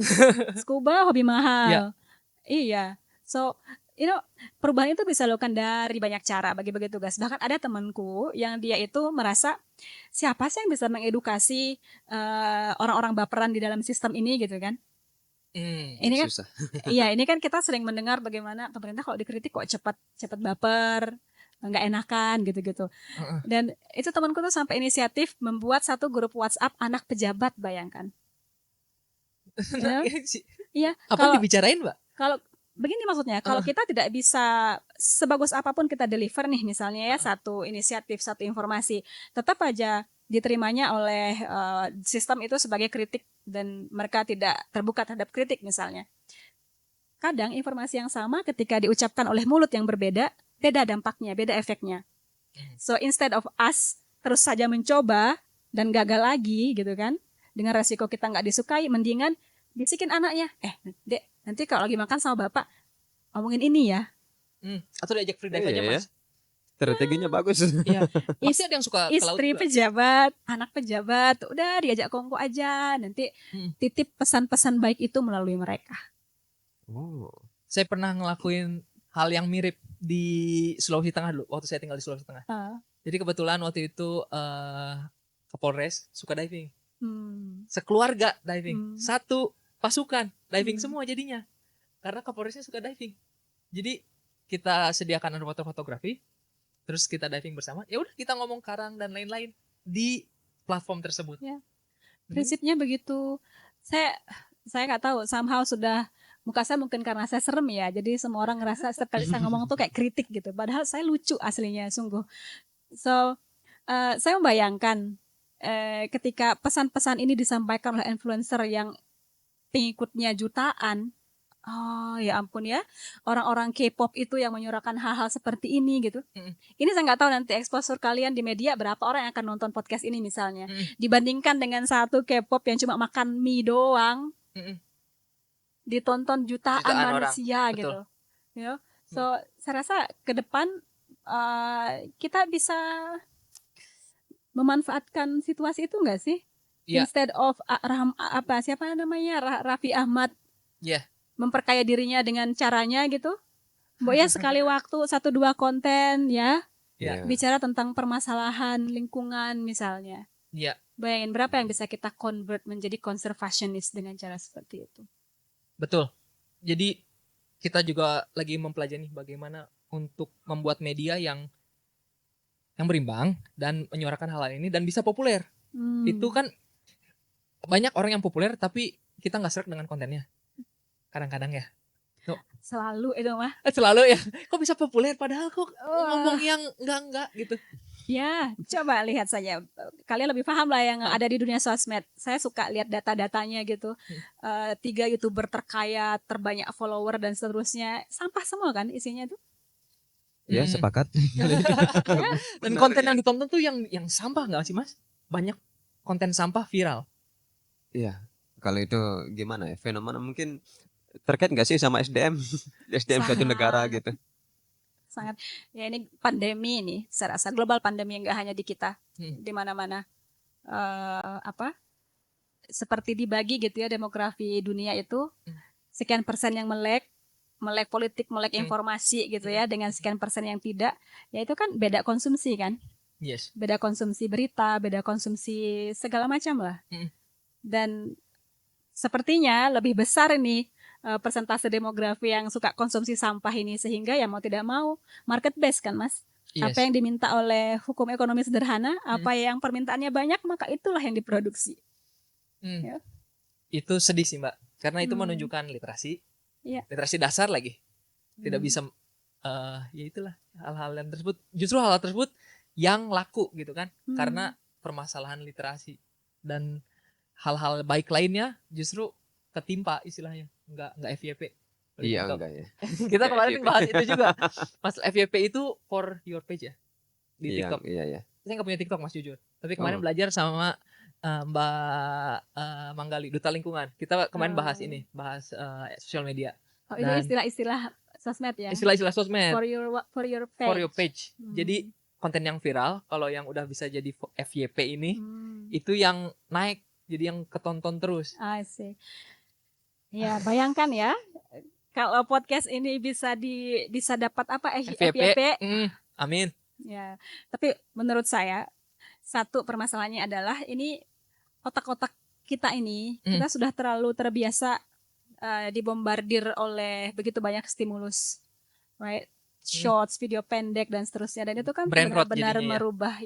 Scuba hobi mahal. Iya. So, perubahan itu bisa dilakukan dari banyak cara, bagi-bagi tugas. Bahkan ada temanku yang dia itu merasa, siapa sih yang bisa mengedukasi orang-orang baperan di dalam sistem ini gitu kan? Ini kan, Susah. iya, ini kan kita sering mendengar bagaimana pemerintah kalau dikritik kok cepat baper, nggak enakan gitu-gitu. Dan itu temanku tuh sampai inisiatif membuat satu grup WhatsApp anak pejabat, bayangkan. Iya. Apa dibicarain, Mbak? Kalau begini maksudnya, kalau kita tidak bisa sebagus apapun kita deliver nih misalnya ya satu inisiatif, satu informasi, tetap aja diterimanya oleh sistem itu sebagai kritik dan mereka tidak terbuka terhadap kritik misalnya. Kadang informasi yang sama ketika diucapkan oleh mulut yang berbeda, beda dampaknya, beda efeknya. So instead of us terus saja mencoba dan gagal lagi gitu kan, dengan resiko kita nggak disukai, mendingan bisikin anaknya, Dek, nanti kalau lagi makan sama bapak, ngomongin ini ya. Atau diajak free dive aja, Mas. Strateginya bagus. Iya. Pasti ada yang suka ke laut Istri juga. pejabat, anak pejabat, udah diajak kongko aja, nanti titip pesan-pesan baik itu melalui mereka. Saya pernah ngelakuin hal yang mirip di Sulawesi Tengah dulu, waktu saya tinggal di Sulawesi Tengah. Jadi kebetulan waktu itu Kapolres suka diving. Sekeluarga diving. Satu pasukan diving semua jadinya. Karena Kapolresnya suka diving. Jadi kita sediakan underwater fotografi, terus kita diving bersama. Ya udah kita ngomong karang dan lain-lain di platform tersebut. Ya. Prinsipnya begitu. Saya nggak tahu, somehow sudah, muka saya mungkin karena saya serem ya, jadi semua orang ngerasa setiap kali saya ngomong tuh kayak kritik gitu. Padahal saya lucu aslinya, sungguh. So, saya membayangkan ketika pesan-pesan ini disampaikan oleh influencer yang pengikutnya jutaan, oh ya ampun ya, orang-orang K-pop itu yang menyuarakan hal-hal seperti ini gitu. Ini saya nggak tahu nanti exposure kalian di media berapa orang yang akan nonton podcast ini misalnya, dibandingkan dengan satu K-pop yang cuma makan mie doang, ditonton jutaan manusia orang. gitu. So saya rasa ke depan kita bisa memanfaatkan situasi itu nggak sih? Instead of siapa namanya, Raffi Ahmad memperkaya dirinya dengan caranya gitu, Mbok ya sekali waktu 1-2 konten ya, bicara tentang permasalahan lingkungan misalnya. Bayangin berapa yang bisa kita convert menjadi conservationist dengan cara seperti itu. Betul. Jadi kita juga lagi mempelajari bagaimana untuk membuat media yang berimbang dan menyuarakan hal ini dan bisa populer. Itu kan banyak orang yang populer tapi kita nggak serak dengan kontennya. Kadang-kadang ya. Selalu itu mah. Selalu ya. Kok bisa populer padahal kok ngomong yang enggak gitu. Ya, coba lihat saja. Kalian lebih paham lah yang Ah. ada di dunia sosmed. Saya suka lihat data-datanya gitu. 3 YouTuber terkaya, terbanyak follower dan seterusnya. Sampah semua kan isinya tuh. Ya, Hmm. sepakat. Dan Benar, konten ya. yang ditonton tuh yang sampah nggak sih Mas? Banyak konten sampah viral. Iya. Kalau itu gimana ya? Fenomena mungkin terkait nggak sih sama SDM? SDM suatu negara Sangat, gitu. sangat. Ya ini pandemi nih. Saya rasa global pandemi nggak hanya di kita, di mana-mana. Apa? Seperti dibagi gitu ya demografi dunia itu. Sekian persen yang melek politik, melek informasi gitu ya, dengan sekian persen yang tidak, ya itu kan beda konsumsi kan, Yes. beda konsumsi berita, beda konsumsi segala macam lah. Dan sepertinya lebih besar ini persentase demografi yang suka konsumsi sampah ini, sehingga ya mau tidak mau market based kan Mas. Yes. Apa yang diminta oleh hukum ekonomi sederhana, apa yang permintaannya banyak, maka itulah yang diproduksi. Ya. Itu sedih sih Mbak, karena itu menunjukkan literasi, literasi dasar lagi tidak bisa, ya itulah hal-hal yang tersebut, justru hal tersebut yang laku gitu kan, karena permasalahan literasi, dan hal-hal baik lainnya justru ketimpa istilahnya, nggak FYP. Iya, enggak ya. Kita kemarin bahas itu juga, Mas. FYP itu for your page ya di TikTok. Iya. Saya nggak punya TikTok Mas, jujur, tapi kemarin belajar sama Mbak Manggali, Duta Lingkungan. Kita kemarin bahas sosial media. Oh, ini istilah-istilah sosmed ya. Istilah-istilah sosmed. For your page. For your page. Jadi konten yang viral, kalau yang udah bisa jadi FYP ini, itu yang naik, jadi yang ketonton terus. I see. Ya, bayangkan ya, kalau podcast ini bisa dapat apa FYP. Amin. Ya, tapi menurut saya satu permasalahannya adalah ini otak-otak kita ini, kita sudah terlalu terbiasa dibombardir oleh begitu banyak stimulus, right? Shorts, video pendek dan seterusnya, dan itu kan benar-benar merubah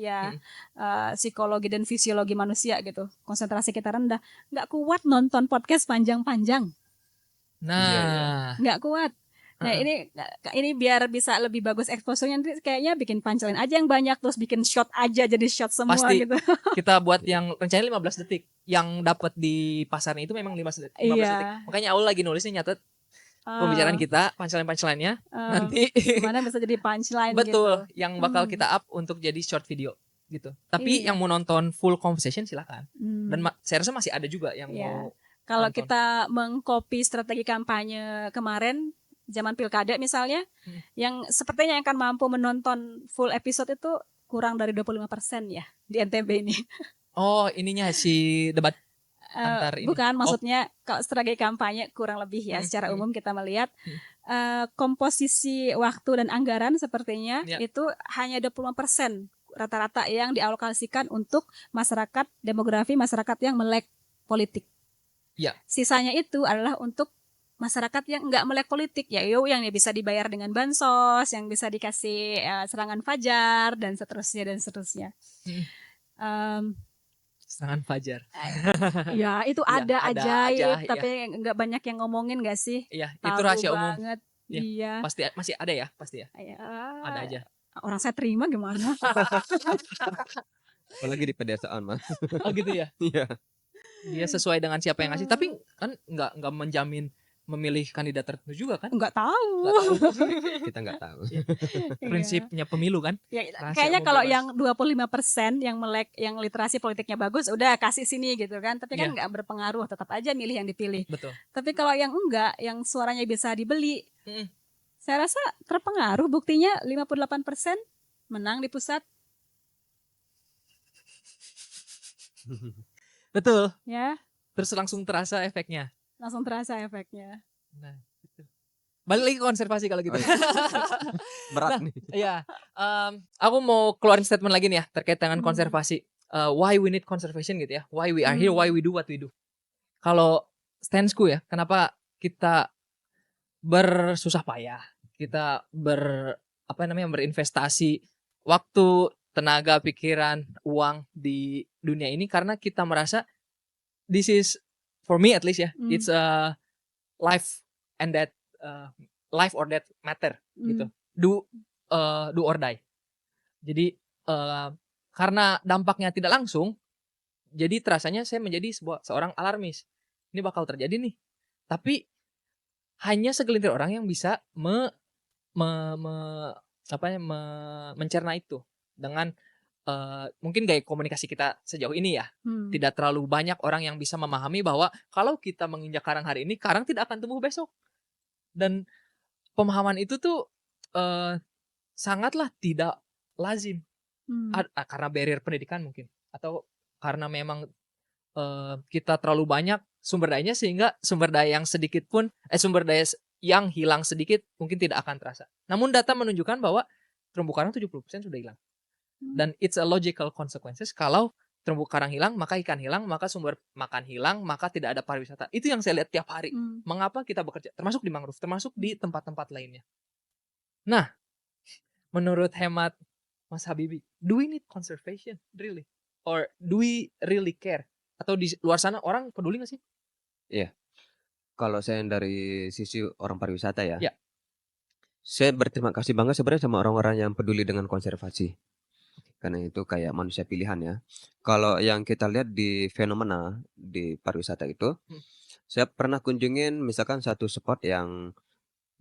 psikologi dan fisiologi manusia gitu. Konsentrasi kita rendah, nggak kuat nonton podcast panjang-panjang. Nah, nggak kuat. Nah ini biar bisa lebih bagus exposure-nya, nanti kayaknya bikin punchline aja yang banyak, terus bikin shot aja jadi shot semua. Pasti gitu. Kita buat yang rencananya 15 detik, yang dapat di pasarnya itu memang 15 detik. Makanya Aul lagi nulisnya, nyatet pembicaraan kita, punchline-nya nanti mana bisa jadi punchline. Betul, gitu. yang bakal kita up untuk jadi short video gitu. Tapi yang mau nonton full conversation silakan. Dan saya rasa masih ada juga yang mau. Kalau kita mengcopy strategi kampanye kemarin zaman pilkada misalnya, yang sepertinya yang akan mampu menonton full episode itu kurang dari 25% ya di NTB ini. Oh, ininya si debat antar ini. Bukan, maksudnya kalau strategi kampanye kurang lebih ya, secara umum kita melihat komposisi waktu dan anggaran sepertinya itu hanya 25% rata-rata yang dialokasikan untuk masyarakat, demografi masyarakat yang melek politik. Sisanya itu adalah untuk masyarakat yang nggak melek politik, yang bisa dibayar dengan bansos, yang bisa dikasih serangan fajar dan seterusnya. Serangan fajar. Ya itu ada ajaib, tapi nggak banyak yang ngomongin nggak sih? Iya, itu rahasia umum. Iya. Pasti masih ada ya, pasti ya. Ada aja. Orang saya terima gimana? Apalagi di pedesaan Mas. Oh gitu ya. Iya. Dia sesuai dengan siapa yang ngasih, tapi kan nggak menjamin memilih kandidat tertentu juga kan? Nggak tahu. Kita nggak tahu. Prinsipnya pemilu kan? Ya, kayaknya kalau yang 25% yang melek, yang literasi politiknya bagus, udah kasih sini gitu kan. Tapi kan nggak berpengaruh, tetap aja milih yang dipilih. Betul. Tapi kalau yang enggak, yang suaranya bisa dibeli, saya rasa terpengaruh. Buktinya 58% menang di pusat. Betul. Ya. Terus langsung terasa efeknya. Nah, gitu. Balik lagi ke konservasi kalau gitu. Berat nih. Iya. Aku mau keluarin statement lagi nih ya terkait dengan konservasi. Why we need conservation gitu ya. Why we are here, why we do what we do. Kalau standsku ya, kenapa kita bersusah payah, kita berinvestasi waktu, tenaga, pikiran, uang di dunia ini, karena kita merasa this is, for me at least ya, it's a life and death, life or death matter gitu. Do or die. Jadi karena dampaknya tidak langsung, jadi terasanya saya menjadi seorang alarmis. Ini bakal terjadi nih. Tapi hanya segelintir orang yang bisa mencerna itu dengan mungkin gaya komunikasi kita sejauh ini ya. Tidak terlalu banyak orang yang bisa memahami bahwa kalau kita menginjak karang hari ini, karang tidak akan tumbuh besok. Dan pemahaman itu tuh sangatlah tidak lazim. Karena barrier pendidikan mungkin, atau karena memang kita terlalu banyak sumber dayanya, sehingga sumber daya yang sedikit pun sumber daya yang hilang sedikit mungkin tidak akan terasa. Namun data menunjukkan bahwa terumbu karang 70% sudah hilang. Dan it's a logical consequences. Kalau terumbu karang hilang, maka ikan hilang, maka sumber makan hilang, maka tidak ada pariwisata. Itu yang saya lihat tiap hari. Mengapa kita bekerja, termasuk di mangrove, termasuk di tempat-tempat lainnya. Nah, menurut hemat Mas Habibie, do we need conservation really? Or do we really care? Atau di luar sana orang peduli nggak sih? Iya. Kalau saya dari sisi orang pariwisata ya, Ya. saya berterima kasih banget sebenarnya sama orang-orang yang peduli dengan konservasi. Karena itu kayak manusia pilihan ya. Kalau yang kita lihat di fenomena di pariwisata itu, saya pernah kunjungin misalkan satu spot yang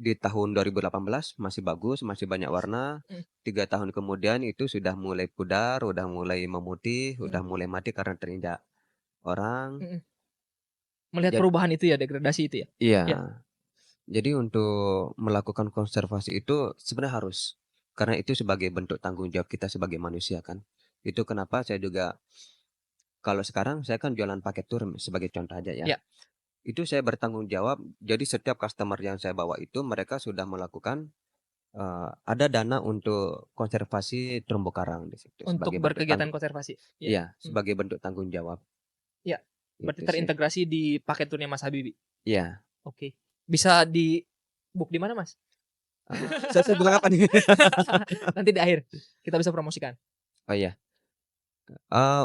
di tahun 2018 masih bagus, masih banyak warna. 3 tahun kemudian itu sudah mulai pudar, udah mulai memutih, udah mulai mati karena terinjak orang. Melihat perubahan itu ya, degradasi itu ya? Iya. Ya. Jadi untuk melakukan konservasi itu sebenarnya harus. Karena itu sebagai bentuk tanggung jawab kita sebagai manusia kan. Itu kenapa saya juga, kalau sekarang saya kan jualan paket tur sebagai contoh aja ya. Ya. Itu saya bertanggung jawab, jadi setiap customer yang saya bawa itu mereka sudah melakukan ada dana untuk konservasi terumbu karang di situ. Untuk sebagai bentuk berkegiatan konservasi. Iya, sebagai bentuk tanggung jawab. Ya, berarti Itu sih. terintegrasi di paket turnya Mas Habibie. Iya. Oke. Bisa di book di mana Mas? Saya bilang apa nih? Nanti di akhir kita bisa promosikan. Oh iya.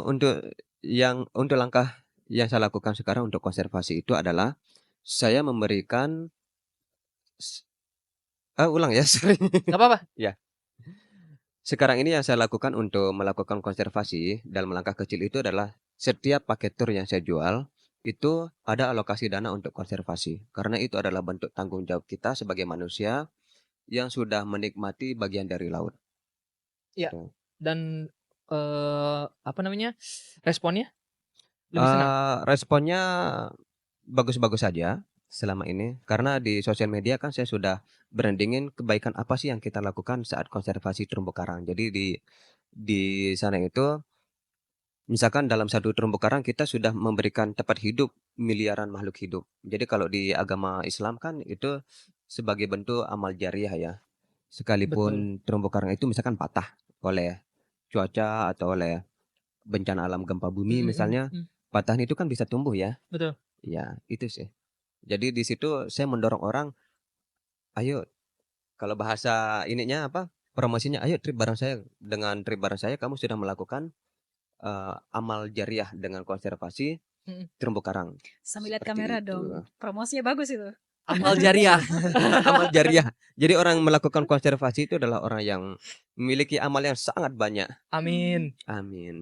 Untuk langkah yang saya lakukan sekarang untuk konservasi itu adalah saya memberikan ulang ya, sorry. Nggak apa-apa. Ya. Sekarang ini yang saya lakukan untuk melakukan konservasi dalam langkah kecil itu adalah setiap paket tur yang saya jual itu ada alokasi dana untuk konservasi. Karena itu adalah bentuk tanggung jawab kita sebagai manusia yang sudah menikmati bagian dari laut. Iya. Tuh. Dan responnya lebih senang? Responnya bagus-bagus saja selama ini. Karena di sosial media kan saya sudah brandingin kebaikan apa sih yang kita lakukan saat konservasi terumbu karang. Jadi di sana itu, misalkan dalam satu terumbu karang kita sudah memberikan tempat hidup miliaran makhluk hidup. Jadi kalau di agama Islam kan itu sebagai bentuk amal jariah ya. Sekalipun terumbu karang itu misalkan patah oleh cuaca atau oleh bencana alam gempa bumi misalnya, patahan itu kan bisa tumbuh ya. Betul. Ya, itu sih. Jadi di situ saya mendorong orang, ayo, kalau bahasa ininya apa, promosinya, ayo trip bareng saya. Dengan trip bareng saya kamu sudah melakukan amal jariah dengan konservasi terumbu karang. Sambil lihat Seperti kamera itu. dong. Promosinya bagus itu. Amal jariah. Amal jariah. Jadi orang melakukan konservasi itu adalah orang yang memiliki amal yang sangat banyak. Amin. Amin.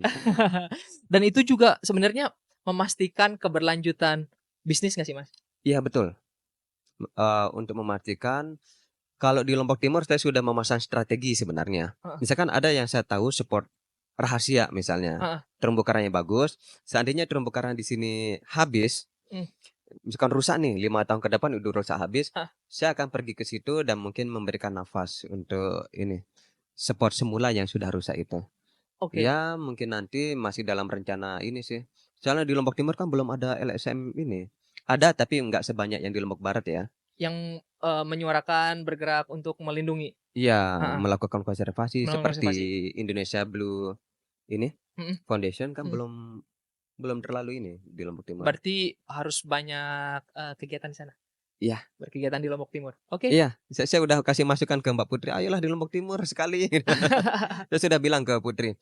Dan itu juga sebenarnya memastikan keberlanjutan bisnis nggak sih Mas? Iya betul. Untuk memastikan, kalau di Lombok Timur saya sudah memasang strategi sebenarnya. Misalkan ada yang saya tahu spot rahasia misalnya, terumbu karangnya bagus. Seandainya terumbu karang di sini habis, misalkan rusak nih 5 tahun ke depan udah rusak habis, saya akan pergi ke situ dan mungkin memberikan nafas untuk ini spot semula yang sudah rusak itu. Ya mungkin nanti masih dalam rencana ini sih. Soalnya di Lombok Timur kan belum ada LSM ini. Ada tapi nggak sebanyak yang di Lombok Barat ya. Yang menyuarakan bergerak untuk melindungi. Iya, melakukan konservasi Melakukan seperti konservasi. Indonesia Blue ini Foundation kan belum terlalu ini di Lombok Timur. Berarti harus banyak kegiatan di sana. Iya. Berkegiatan di Lombok Timur. Oke. Iya, saya udah kasih masukan ke Mbak Putri, ayolah di Lombok Timur sekali. Saya sudah bilang ke Putri,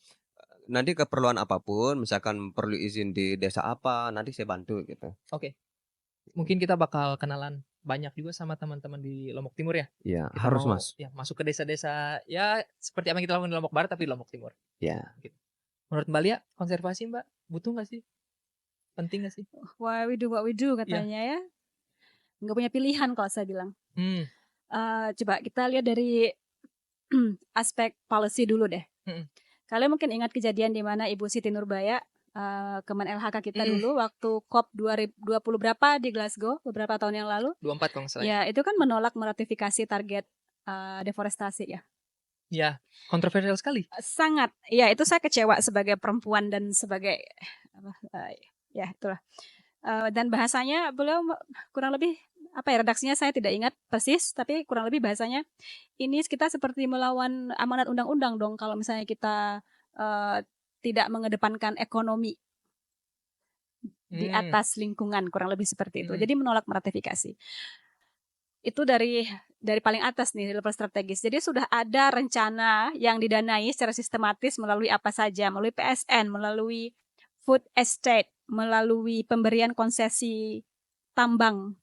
nanti keperluan apapun, misalkan perlu izin di desa apa, nanti saya bantu gitu. Oke. Mungkin kita bakal kenalan banyak juga sama teman-teman di Lombok Timur ya. Ya, Kita harus mau Mas. ya masuk ke desa-desa ya seperti apa yang kita lakukan di Lombok Barat tapi di Lombok Timur. Ya. Gitu. Menurut Mbak Lia, konservasi Mbak butuh nggak sih? Penting nggak sih? Why we do what we do Iya. katanya ya. Nggak punya pilihan kalau saya bilang. Hmm. Coba kita lihat dari aspek policy dulu deh. Mm-mm. Kalian mungkin ingat kejadian di mana Ibu Siti Nurbaya, Kemen LHK kita Mm. dulu waktu COP 2020 berapa di Glasgow beberapa tahun yang lalu. 24 kalau nggak salah. Ya, itu kan menolak meratifikasi target deforestasi ya. Ya, kontroversial sekali. Sangat. Ya, itu saya kecewa sebagai perempuan dan sebagai ya itulah. Dan bahasanya beliau kurang lebih apa ya, redaksinya saya tidak ingat persis, tapi kurang lebih bahasanya ini kita seperti melawan amanat undang-undang dong kalau misalnya kita tidak mengedepankan ekonomi di atas lingkungan, kurang lebih seperti itu. Jadi menolak meratifikasi. Itu dari paling atas nih, level strategis. Jadi sudah ada rencana yang didanai secara sistematis melalui apa saja, melalui PSN, melalui food estate, melalui pemberian konsesi tambang.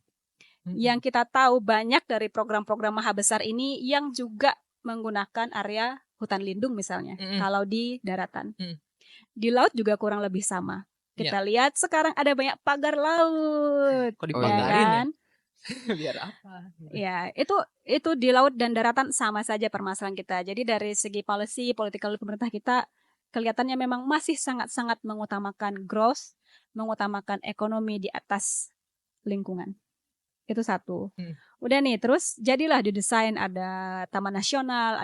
Yang kita tahu banyak dari program-program maha besar ini yang juga menggunakan area hutan lindung misalnya, kalau di daratan. Di laut juga kurang lebih sama. Kita lihat sekarang ada banyak pagar laut. Kok dipagarin kan? ya? Biar apa? Ya, itu di laut dan daratan sama saja permasalahan kita. Jadi dari segi policy, political pemerintah kita kelihatannya memang masih sangat-sangat mengutamakan growth, mengutamakan ekonomi di atas lingkungan. Itu satu. Udah nih, terus jadilah didesain ada taman nasional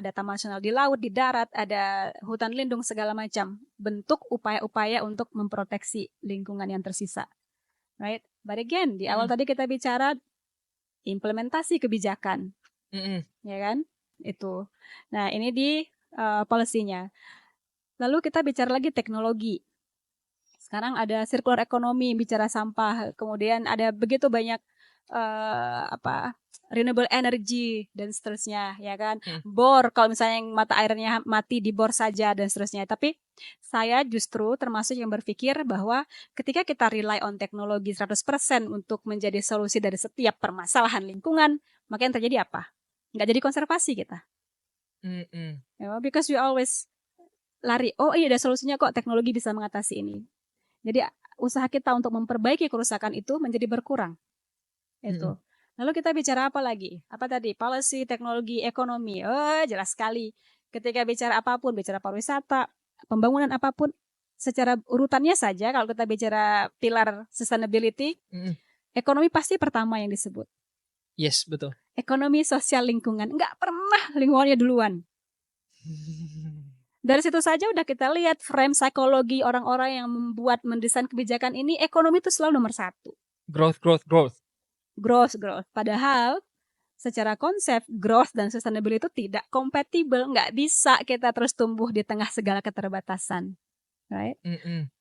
di laut, di darat, ada hutan lindung segala macam. Bentuk upaya-upaya untuk memproteksi lingkungan yang tersisa. Right? But again, di awal tadi kita bicara implementasi kebijakan. Ya kan? Itu. Nah, ini di policy-nya. Lalu kita bicara lagi teknologi. Sekarang ada circular economy, bicara sampah. Kemudian ada begitu banyak renewable energy dan seterusnya, ya kan? Bor, kalau misalnya yang mata airnya mati di bor saja dan seterusnya. Tapi saya justru termasuk yang berpikir bahwa ketika kita rely on teknologi 100% untuk menjadi solusi dari setiap permasalahan lingkungan, maka yang terjadi apa? Nggak jadi konservasi kita. Because we always lari, oh iya ada solusinya kok, teknologi bisa mengatasi ini. Jadi usaha kita untuk memperbaiki kerusakan itu menjadi berkurang. Itu. Lalu kita bicara apa lagi? Apa tadi? Policy, teknologi, ekonomi. Jelas sekali. Ketika bicara apapun, bicara pariwisata, pembangunan apapun, secara urutannya saja kalau kita bicara pilar sustainability, ekonomi pasti pertama yang disebut. Yes, betul. Ekonomi, sosial, lingkungan. Nggak pernah lingkungannya duluan. Dari situ saja udah kita lihat frame psikologi orang-orang yang mendesain kebijakan ini, ekonomi itu selalu nomor 1. Growth. Padahal secara konsep growth dan sustainability itu tidak compatible, nggak bisa kita terus tumbuh di tengah segala keterbatasan, right?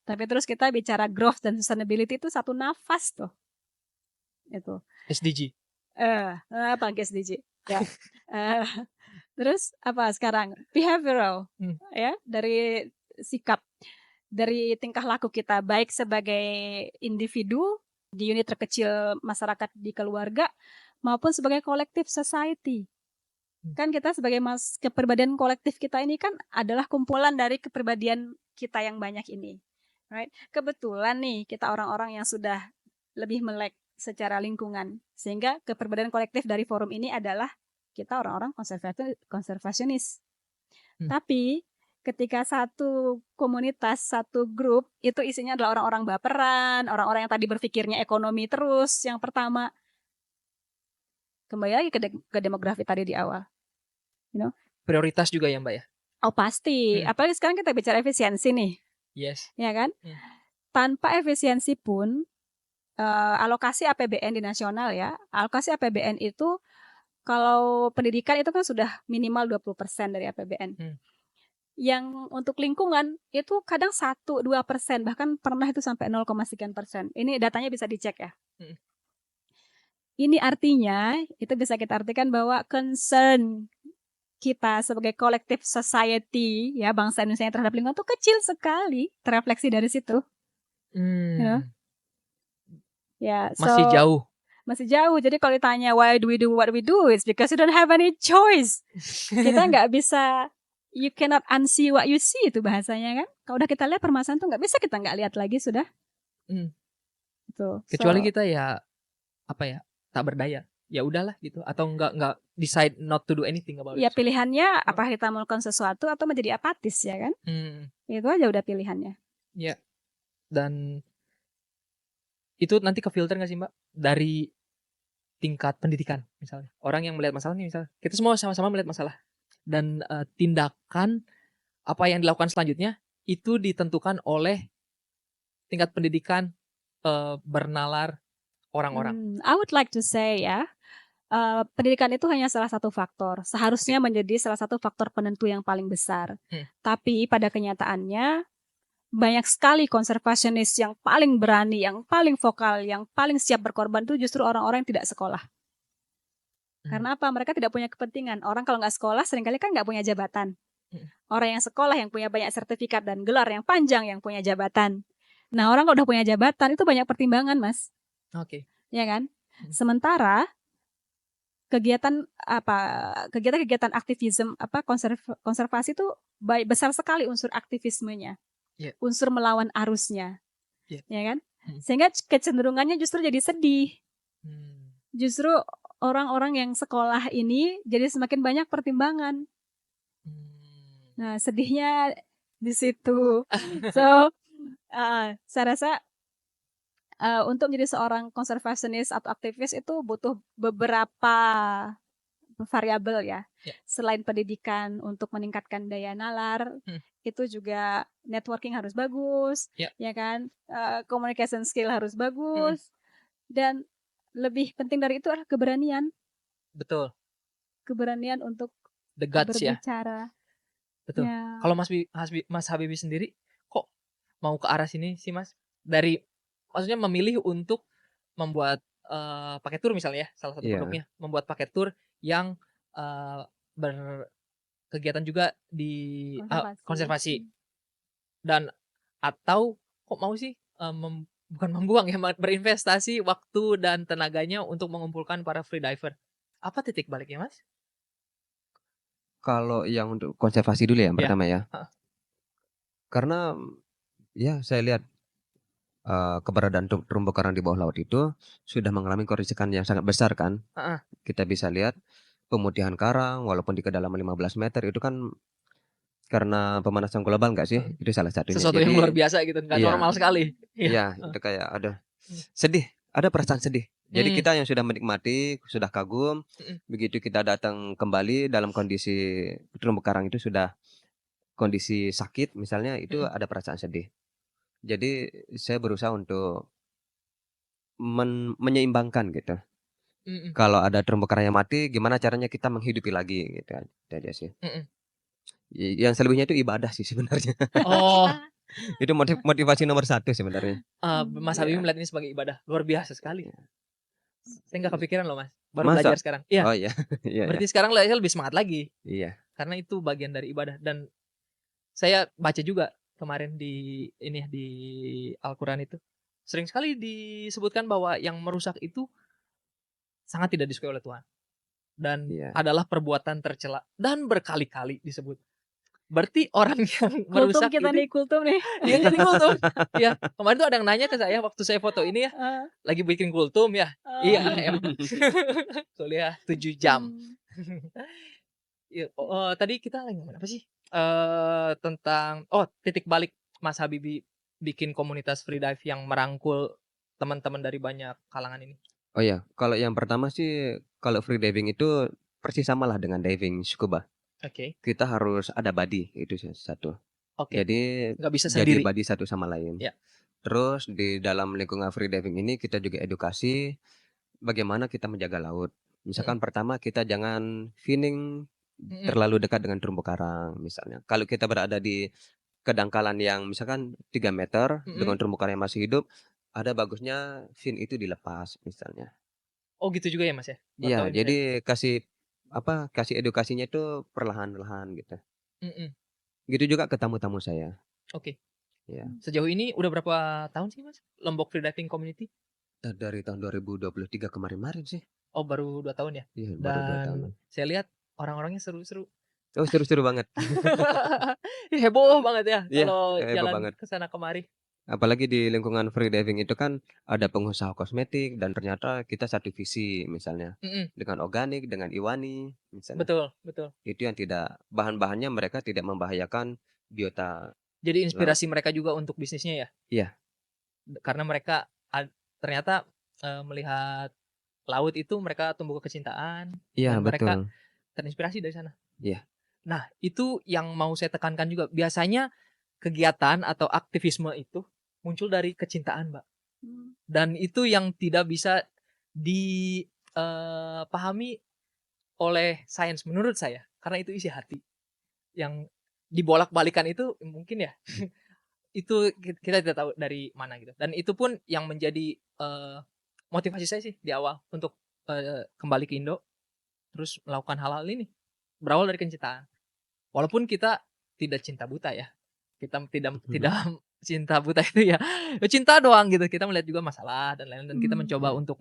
Tapi terus kita bicara growth dan sustainability itu satu nafas tuh, itu. SDG. Apa SDG? Ya. Terus apa sekarang? Behavioral, ya, dari sikap, dari tingkah laku kita baik sebagai individu di unit terkecil masyarakat di keluarga maupun sebagai kolektif society. Kan kita sebagai kepribadian kolektif kita ini kan adalah kumpulan dari kepribadian kita yang banyak ini. Right? Kebetulan nih kita orang-orang yang sudah lebih melek secara lingkungan. Sehingga kepribadian kolektif dari forum ini adalah kita orang-orang konservasionis. Tapi ketika satu komunitas, satu grup, itu isinya adalah orang-orang baperan, orang-orang yang tadi berpikirnya ekonomi terus, yang pertama. Kembali lagi ke demografi tadi di awal. You know? Prioritas juga ya Mbak ya? Oh pasti, apalagi sekarang kita bicara efisiensi nih. Yes. Ya kan? Tanpa efisiensi pun, alokasi APBN di nasional ya, alokasi APBN itu, kalau pendidikan itu kan sudah minimal 20% dari APBN. Yang untuk lingkungan itu kadang 1-2%, bahkan pernah itu sampai 0,sekian%. Ini datanya bisa dicek ya. Ini artinya, itu bisa kita artikan bahwa concern kita sebagai collective society, ya, bangsa Indonesia terhadap lingkungan itu kecil sekali, terrefleksi dari situ. You know? Ya, masih jauh. Masih jauh. Jadi kalau ditanya why do we do what we do, it's because you don't have any choice. Kita nggak bisa, you cannot unsee what you see, itu bahasanya kan. Kalau udah kita lihat permasalahan tuh nggak bisa kita nggak lihat lagi, sudah. Hmm. Gitu. Kecuali So, kita ya apa ya, tak berdaya. Ya udahlah gitu, atau nggak decide not to do anything about ya it. pilihannya apa kita melakukan sesuatu atau menjadi apatis, ya kan? Itu aja udah pilihannya. Ya. Dan itu nanti ke filter nggak sih Mbak dari tingkat pendidikan misalnya. Orang yang melihat masalah nih, misalnya kita semua sama-sama melihat masalah, dan tindakan apa yang dilakukan selanjutnya itu ditentukan oleh tingkat pendidikan bernalar orang-orang. I would like to say ya, pendidikan itu hanya salah satu faktor. Seharusnya menjadi salah satu faktor penentu yang paling besar. Tapi pada kenyataannya banyak sekali konservasionis yang paling berani, yang paling vokal, yang paling siap berkorban itu justru orang-orang yang tidak sekolah. Karena apa? Mereka tidak punya kepentingan. Orang kalau nggak sekolah seringkali kan nggak punya jabatan. Orang yang sekolah yang punya banyak sertifikat dan gelar yang panjang yang punya jabatan. Nah, orang kalau udah punya jabatan itu banyak pertimbangan, Mas. Oke. Ya kan? Sementara kegiatan aktivisme konservasi itu besar sekali unsur aktivismenya. Unsur melawan arusnya. Ya kan? Sehingga kecenderungannya justru jadi sedih. Justru orang-orang yang sekolah ini jadi semakin banyak pertimbangan. Nah, sedihnya di situ. So, saya rasa untuk menjadi seorang konservasionis atau aktivis itu butuh beberapa variabel ya. Selain pendidikan untuk meningkatkan daya nalar, itu juga networking harus bagus, ya kan? Communication skill harus bagus, dan lebih penting dari itu adalah keberanian. Betul. Keberanian untuk The guts berbicara. Betul. Ya. Kalau Mas Habibie sendiri kok mau ke arah sini sih Mas? Maksudnya memilih untuk membuat paket tour misalnya ya, salah satu produknya, membuat paket tour yang berkegiatan juga di konservasi. Dan atau kok mau sih bukan membuang ya, berinvestasi waktu dan tenaganya untuk mengumpulkan para freediver. Apa titik baliknya Mas? Kalau yang untuk konservasi dulu ya, yang pertama ya. Karena ya saya lihat keberadaan terumbu karang di bawah laut itu sudah mengalami kerusakan yang sangat besar kan. Kita bisa lihat pemutihan karang walaupun di kedalaman 15 meter itu kan karena pemanasan global nggak sih? Itu salah satunya. Sesuatu yang luar biasa gitu, nggak normal sekali. Iya, itu kayak ada sedih, ada perasaan sedih. Jadi kita yang sudah menikmati, sudah kagum, begitu kita datang kembali dalam kondisi terumbu karang itu sudah kondisi sakit misalnya, itu ada perasaan sedih. Jadi saya berusaha untuk menyeimbangkan gitu. Kalau ada terumbu karang yang mati, gimana caranya kita menghidupi lagi gitu aja sih. Yang selebihnya itu ibadah sih sebenarnya. Oh. Itu motivasi nomor 1 sebenarnya. Mas Habibie melihat ini sebagai ibadah. Luar biasa sekali. Saya nggak kepikiran loh Mas. Baru belajar sekarang. Iya. Oh iya. Berarti sekarang saya lebih semangat lagi. Iya. Karena itu bagian dari ibadah. Dan saya baca juga kemarin di Al-Quran itu. Sering sekali disebutkan bahwa yang merusak itu sangat tidak disukai oleh Tuhan. Dan adalah perbuatan tercela. Dan berkali-kali disebut. Berarti orang yang merusak kita ini kultum nih. Iya, jadi kultum. Ya, kemarin tuh ada yang nanya ke saya waktu saya foto ini ya. Lagi bikin kultum ya. Iya, emang. Kuliah 7 jam. Tadi kita lagi ngomong apa sih? Tentang titik balik Mas Habibie bikin komunitas freedive yang merangkul teman-teman dari banyak kalangan ini. Oh iya, kalau yang pertama sih kalau freediving itu persis samalah dengan diving scuba. Kita harus ada buddy, itu satu. Jadi nggak bisa sendiri. Jadi buddy satu sama lain. Terus di dalam lingkungan freediving ini kita juga edukasi bagaimana kita menjaga laut. Misalkan pertama kita jangan finning terlalu dekat dengan terumbu karang misalnya. Kalau kita berada di kedangkalan yang misalkan 3 meter dengan terumbu karang yang masih hidup, ada bagusnya fin itu dilepas misalnya. Oh gitu juga ya Mas ya? Iya, jadi kasih edukasinya itu perlahan-lahan gitu. Gitu juga ke tamu-tamu saya. Ya. Sejauh ini udah berapa tahun sih Mas Lombok Freediving Community? Dari tahun 2023 kemarin-kemarin sih. Oh, baru 2 tahun ya? Iya, baru 2 Dan tahunan. saya lihat orang-orangnya seru-seru. Oh, seru-seru banget. Heboh banget ya Iya, kalau heboh jalan banget. ke sana kemari. Apalagi di lingkungan free diving itu kan ada pengusaha kosmetik dan ternyata kita satu visi misalnya. Mhm, Dengan organik, dengan Iwani misalnya. betul betul. Itu yang tidak bahan-bahannya mereka tidak membahayakan biota Jadi laut. inspirasi mereka juga untuk bisnisnya ya? Iya, Karena mereka ternyata, melihat laut itu mereka tumbuh kecintaan iya dan mereka betul. terinspirasi dari sana. Iya. Nah, itu yang mau saya tekankan juga. Biasanya kegiatan atau aktivisme itu muncul dari kecintaan, Mbak. Hmm. Dan itu yang tidak bisa pahami oleh sains menurut saya, karena itu isi hati. Yang dibolak-balikan itu mungkin ya, itu kita tidak tahu dari mana gitu. Dan itu pun yang menjadi, motivasi saya sih di awal untuk, kembali ke Indo, terus melakukan hal-hal ini. Berawal dari kecintaan. Walaupun kita tidak cinta buta ya, kita tidak tidak cinta buta itu ya, ya cinta doang gitu, kita melihat juga masalah dan lain-lain dan kita mencoba Iya. untuk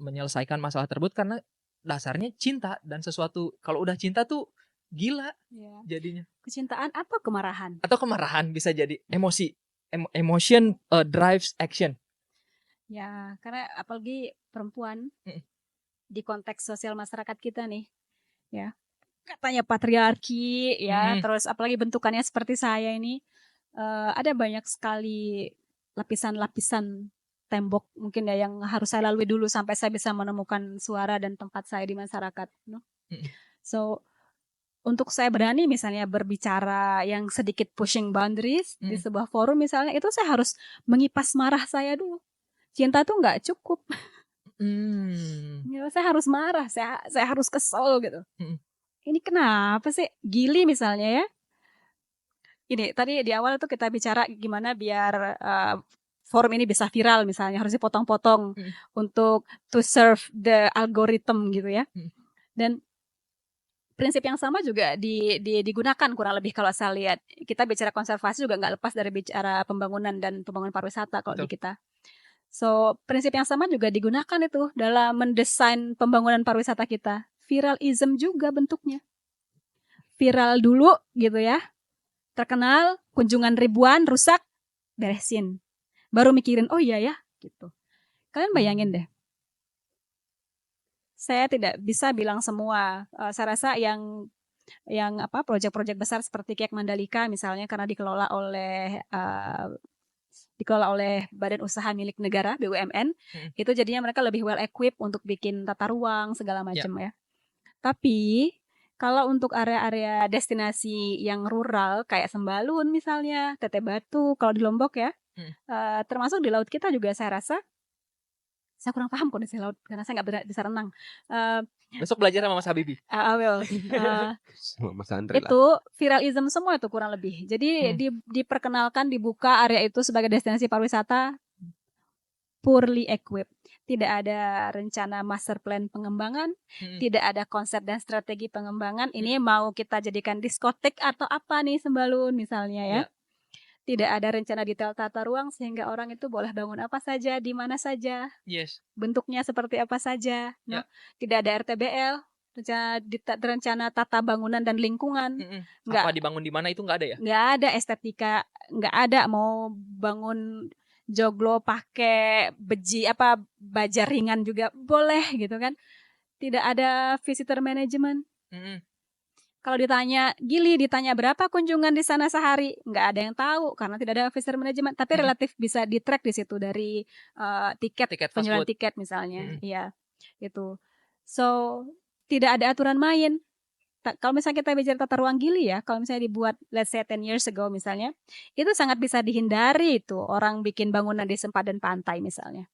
menyelesaikan masalah tersebut karena dasarnya cinta dan sesuatu kalau udah cinta tuh gila Ya. jadinya. Kecintaan apa kemarahan? Atau kemarahan bisa jadi, emosi, emotion, drives action. Ya, karena apalagi perempuan Mhm. di konteks sosial masyarakat kita nih, ya. Katanya patriarki ya, Mhm, terus apalagi bentukannya seperti saya ini, ada banyak sekali lapisan-lapisan tembok mungkin ya yang harus saya lalui dulu sampai saya bisa menemukan suara dan tempat saya di masyarakat, mhm, So, untuk saya berani misalnya berbicara yang sedikit pushing boundaries di mhm. sebuah forum misalnya, itu saya harus mengipas marah saya dulu. Cinta tuh nggak cukup, Mmm, ya saya harus marah, saya harus kesel gitu. mhm, Ini kenapa sih? Gili misalnya ya. Ini tadi di awal tuh kita bicara gimana biar, forum ini bisa viral misalnya, harus dipotong-potong mhm, untuk to serve the algorithm gitu ya. mhm, Dan prinsip yang sama juga digunakan kurang lebih kalau saya lihat. Kita bicara konservasi juga nggak lepas dari bicara pembangunan dan pembangunan pariwisata kalau di betul. kita. So, prinsip yang sama juga digunakan itu dalam mendesain pembangunan pariwisata kita. Viralism juga bentuknya. Viral dulu gitu ya, terkenal, kunjungan ribuan, rusak, beresin. Baru mikirin, "Oh iya ya," gitu. Kalian bayangin deh, saya tidak bisa bilang semua, saya rasa yang apa, proyek-proyek besar seperti Kiek Mandalika misalnya karena dikelola oleh badan usaha milik negara, BUMN, Mhm, itu jadinya mereka lebih well equipped untuk bikin tata ruang segala ya, macam ya. Tapi, kalau untuk area-area destinasi yang rural kayak Sembalun misalnya, Teteh Batu kalau di Lombok ya, mhm. termasuk di laut kita juga saya rasa, saya kurang paham kondisi laut karena saya nggak bisa renang, eee, Besok belajar sama Mas Habibie. I will, Sama Mas Andre lah. itu viralism semua itu kurang lebih. Jadi Mhm, diperkenalkan, dibuka area itu sebagai destinasi pariwisata poorly equipped. Tidak ada rencana master plan pengembangan, mhm, tidak ada konsep dan strategi pengembangan. mhm, Ini mau kita jadikan diskotek atau apa nih Sembalun misalnya ya. iya, Tidak ada rencana detail tata ruang sehingga orang itu boleh bangun apa saja, di mana saja, yes, bentuknya seperti apa saja, ya, Tidak ada RTBL, rencana tata bangunan dan lingkungan. mhm. Nggak Apa dibangun di mana itu nggak ada ya? nggak ada estetika, nggak ada mau bangun joglo pakai baja ringan juga boleh gitu kan. Tidak ada visitor management. Mhm, Kalau ditanya berapa kunjungan di sana sehari, nggak ada yang tahu karena tidak ada visitor management, tapi mhm. relatif bisa di-track di situ dari, Tiket fast penjualan food. tiket misalnya, Mhm, iya, itu. So, tidak ada aturan main. Kalau misalnya kita bicara tata ruang Gili ya, kalau misalnya dibuat let's say 10 years ago misalnya, itu sangat bisa dihindari itu orang bikin bangunan di sempadan pantai misalnya.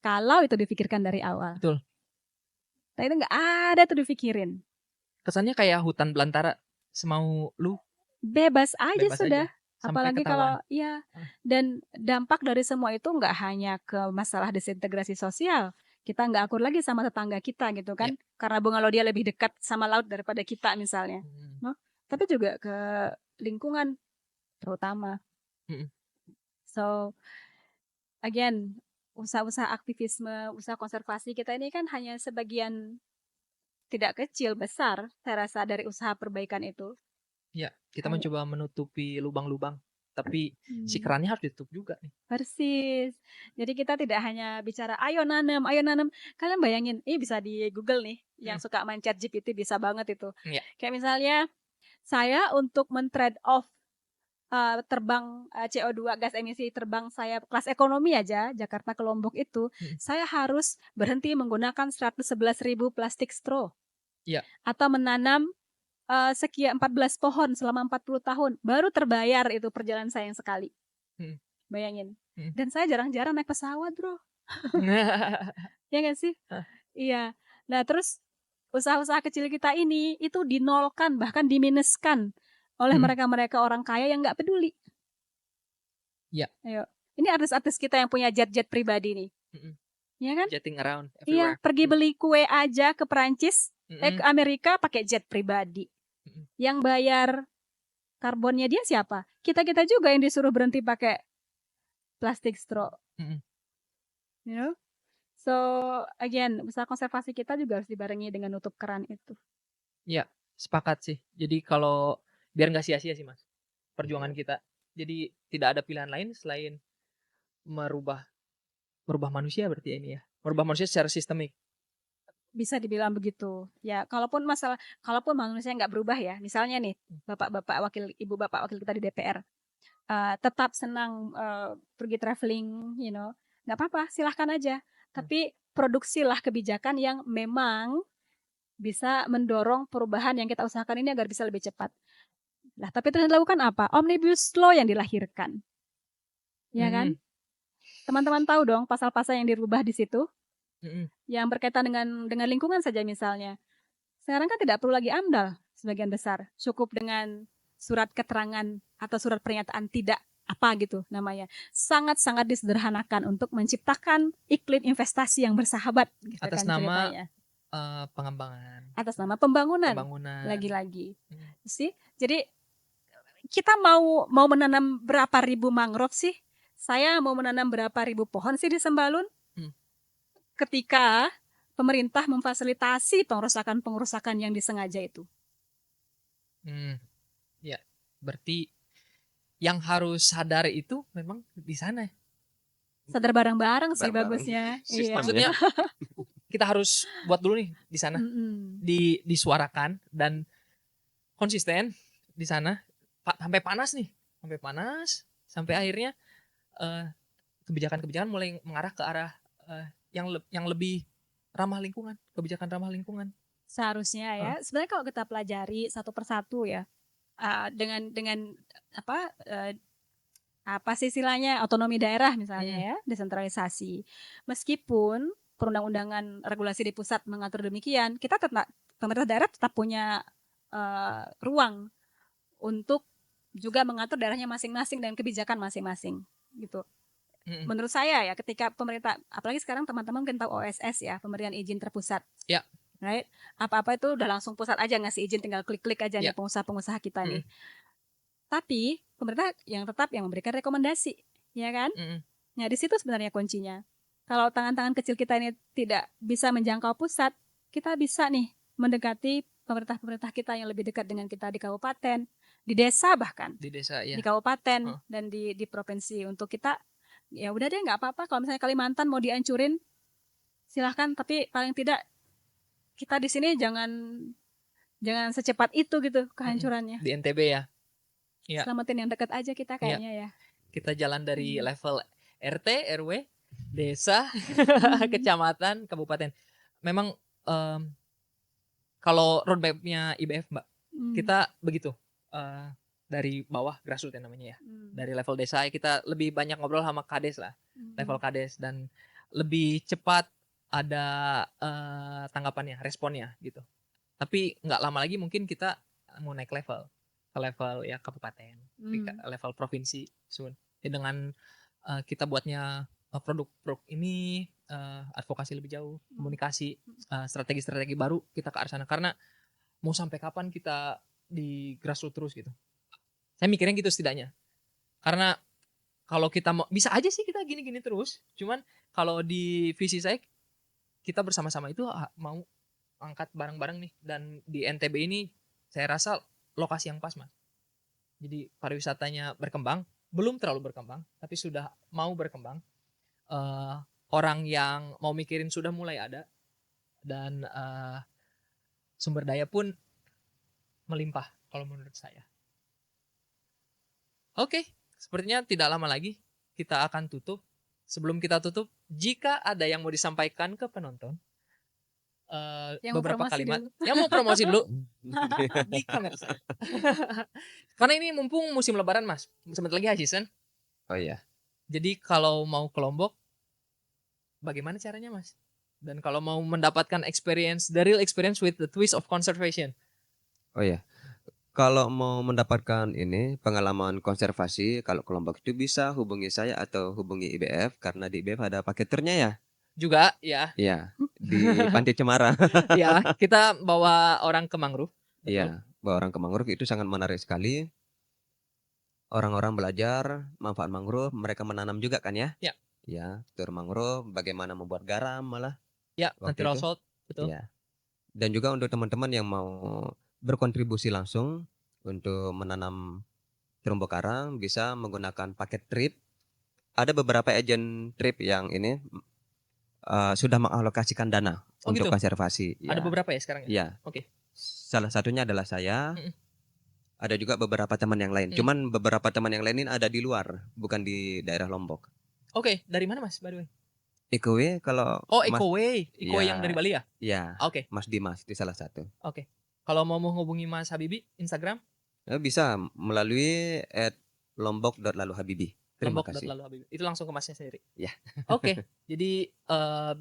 Kalau itu difikirkan dari awal. betul. Nah itu nggak ada tuh dipikirin. Kesannya kayak hutan belantara, semau lu, Bebas aja bebas sudah. aja, sampai Apalagi kalau ketahuan. ya, Heeh, dan dampak dari semua itu nggak hanya ke masalah disintegrasi sosial. Kita nggak akur lagi sama tetangga kita gitu iya, kan. Karena bunga dia lebih dekat sama laut daripada kita misalnya. mhm, No? Tapi juga ke lingkungan terutama. mhm, So again, usaha-usaha aktivisme, usaha konservasi kita ini kan hanya sebagian tidak kecil, besar saya rasa dari usaha perbaikan itu. Ya, kita Hanya mencoba menutupi lubang-lubang, tapi si hmm, kerannya harus ditutup juga nih. persis. Jadi kita tidak hanya bicara, "Ayo nanam, ayo nanam." Kalian bayangin, ini bisa di Google nih, yang Mhm, suka main ChatGPT bisa banget itu. iya, Kayak misalnya, saya untuk men-trade off, terbang, CO2 gas emisi terbang saya kelas ekonomi aja, Jakarta ke Lombok itu, mhm, saya harus berhenti menggunakan 111.000 plastik straw, iya, atau menanam 14 pohon selama 40 tahun, baru terbayar itu perjalanan saya yang sekali, mhm, bayangin. mhm. Dan saya jarang-jarang naik pesawat Bro, ya nggak sih? Heeh, Iya. Nah terus, usaha-usaha kecil kita ini, itu dinolkan, bahkan diminuskan oleh mhm, mereka-mereka orang kaya yang nggak peduli. iya, Ayo, ini artis-artis kita yang punya jet-jet pribadi nih, mhm, ya kan? jetting around Iya, everywhere. pergi beli kue aja ke Perancis, Mhm, ke Amerika pakai jet pribadi. mhm, Yang bayar karbonnya dia siapa? Kita-kita juga yang disuruh berhenti pakai plastic straw, mhm. you know? So, again, usaha konservasi kita juga harus dibarengi dengan nutup keran itu. Iya, sepakat sih. Jadi kalau biar nggak sia-sia sih Mas, perjuangan kita. Jadi tidak ada pilihan lain selain merubah merubah manusia berarti ya ini ya, merubah manusia secara sistemik. Bisa dibilang begitu. Ya, kalaupun manusia nggak berubah ya, misalnya nih, ibu bapak wakil kita di DPR, tetap senang pergi traveling, nggak apa-apa, silahkan aja. Mmm, Tapi produksilah kebijakan yang memang bisa mendorong perubahan yang kita usahakan ini agar bisa lebih cepat. Nah, tapi terus yang dilakukan apa? Omnibus Law yang dilahirkan, ya mhm, kan? Teman-teman tahu dong pasal-pasal yang dirubah di situ, mhm, yang berkaitan dengan lingkungan saja misalnya. Sekarang kan tidak perlu lagi AMDAL sebagian besar, cukup dengan surat keterangan atau surat pernyataan tidak apa gitu namanya. Sangat-sangat disederhanakan untuk menciptakan iklim investasi yang bersahabat gitu atas kan nama, ceritanya. pengembangan, Atas nama pembangunan pembangunan, lagi-lagi. mhm, Sih. Jadi kita mau mau menanam berapa ribu mangrove sih? Saya mau menanam berapa ribu pohon sih di Sembalun? mhm, Ketika pemerintah memfasilitasi pengerusakan-pengerusakan yang disengaja itu. mmm, iya. Berarti yang harus sadar itu memang di sana ya? Sadar bareng-bareng sih Bareng-bareng bagusnya, iya. sistemnya. Maksudnya kita harus buat dulu nih di sana, Mhm. disuarakan dan konsisten di sana, sampai panas nih, sampai panas, sampai akhirnya, eee, kebijakan-kebijakan mulai mengarah ke arah, yang lebih ramah lingkungan, kebijakan ramah lingkungan. Seharusnya ya, Heeh, sebenarnya kalau kita pelajari satu persatu ya, dengan apa, apa sih istilahnya, otonomi daerah misalnya mhm, ya, desentralisasi. Meskipun perundang-undangan regulasi di pusat mengatur demikian, pemerintah daerah tetap punya, ruang untuk juga mengatur daerahnya masing-masing dan kebijakan masing-masing, gitu. mhm, Menurut saya ya, ketika pemerintah, apalagi sekarang teman-teman mungkin tahu OSS ya, pemberian izin terpusat, iya, right? Apa-apa itu udah langsung pusat aja ngasih izin, tinggal klik-klik aja nih iya, pengusaha-pengusaha kita mhm, nih. Tapi pemerintah yang memberikan rekomendasi, ya kan? mhm, Nah, di situ sebenarnya kuncinya. Kalau tangan-tangan kecil kita ini tidak bisa menjangkau pusat, kita bisa nih mendekati pemerintah-pemerintah kita yang lebih dekat dengan kita di kabupaten, di desa bahkan, di desa di ya, kabupaten heeh, dan di provinsi untuk kita, ya udah deh nggak apa-apa kalau misalnya Kalimantan mau dihancurin, silahkan, tapi paling tidak kita di sini jangan jangan secepat itu gitu mhm, kehancurannya. di NTB ya, iya, Selamatin yang dekat aja kita iya, kayaknya ya. kita jalan dari Hmm. level RT, RW, desa, Hmm. kecamatan, kabupaten. Memang, kalau roadmap-nya IBF, Mbak, Hmm. kita begitu, eee, dari bawah grassroots ya namanya ya, Hmm. dari level desa kita lebih banyak ngobrol sama kades lah, level Hmm. kades dan lebih cepat ada, tanggapannya, responnya gitu. Tapi nggak lama lagi mungkin kita mau naik level, ke level ya kabupaten, Hmm. level provinsi soon. Ya dengan, kita buatnya, produk-produk ini, advokasi lebih jauh, Hmm. komunikasi, strategi-strategi baru kita ke arah sana. Karena mau sampai kapan kita di grassroots terus gitu. Saya mikirnya gitu setidaknya. Karena kalau kita mau bisa aja sih kita gini-gini terus. Cuman kalau di visi saya kita bersama-sama itu mau angkat barang-barang nih, dan di NTB ini saya rasa lokasi yang pas, Mas. Jadi pariwisatanya berkembang, belum terlalu berkembang, tapi sudah mau berkembang. Orang yang mau mikirin sudah mulai ada, dan sumber daya pun melimpah kalau menurut saya. Oke, sepertinya tidak lama lagi kita akan tutup. Sebelum kita tutup, jika ada yang mau disampaikan ke penonton, Yang mau beberapa promosi kalimat dulu. yang mau promosi dulu di kamera saya. Karena ini mumpung musim lebaran, Mas. Sebentar lagi high season. Oh iya. Jadi kalau mau ke Lombok, bagaimana caranya, Mas? Dan kalau mau mendapatkan experience, the real experience with the twist of conservation. Oh iya. Kalau mau mendapatkan ini pengalaman konservasi, kalau ke Lombok itu bisa hubungi saya atau hubungi IBF, karena di IBF ada paket turnya ya. Juga ya, Iya, di Pantai Cemara. ya kita bawa orang ke mangrove. Betul. Iya, bawa orang ke mangrove itu sangat menarik sekali. Orang-orang belajar manfaat mangrove, mereka menanam juga kan ya? Ya. Ya, tur mangrove, bagaimana membuat garam malah. Ya, Waktu natural itu. salt, betul. Iya. Dan juga untuk teman-teman yang mau berkontribusi langsung untuk menanam terumbu karang, bisa menggunakan paket trip. Ada beberapa agen trip yang ini sudah mengalokasikan dana Oh untuk gitu. konservasi. Ada Ya. beberapa ya sekarang ya? Iya. Oke. Salah satunya adalah saya. Mm-mm. Ada juga beberapa teman yang lain. Mm. Cuman beberapa teman yang lain ini ada di luar, bukan di daerah Lombok. Oke, dari mana, Mas, by the way? Ecowe kalau Oh, Mas, Ecoway. Ecoway yang ya, dari Bali ya? ya, Oke. Mas Dimas di salah satu. Oke. Kalau mau menghubungi Mas Habibi, Instagram Bisa melalui @lombok.laluhabibi. Terima kasih. lombok.laluhabibi. Itu langsung ke Masnya sendiri. Ya. Oke. Jadi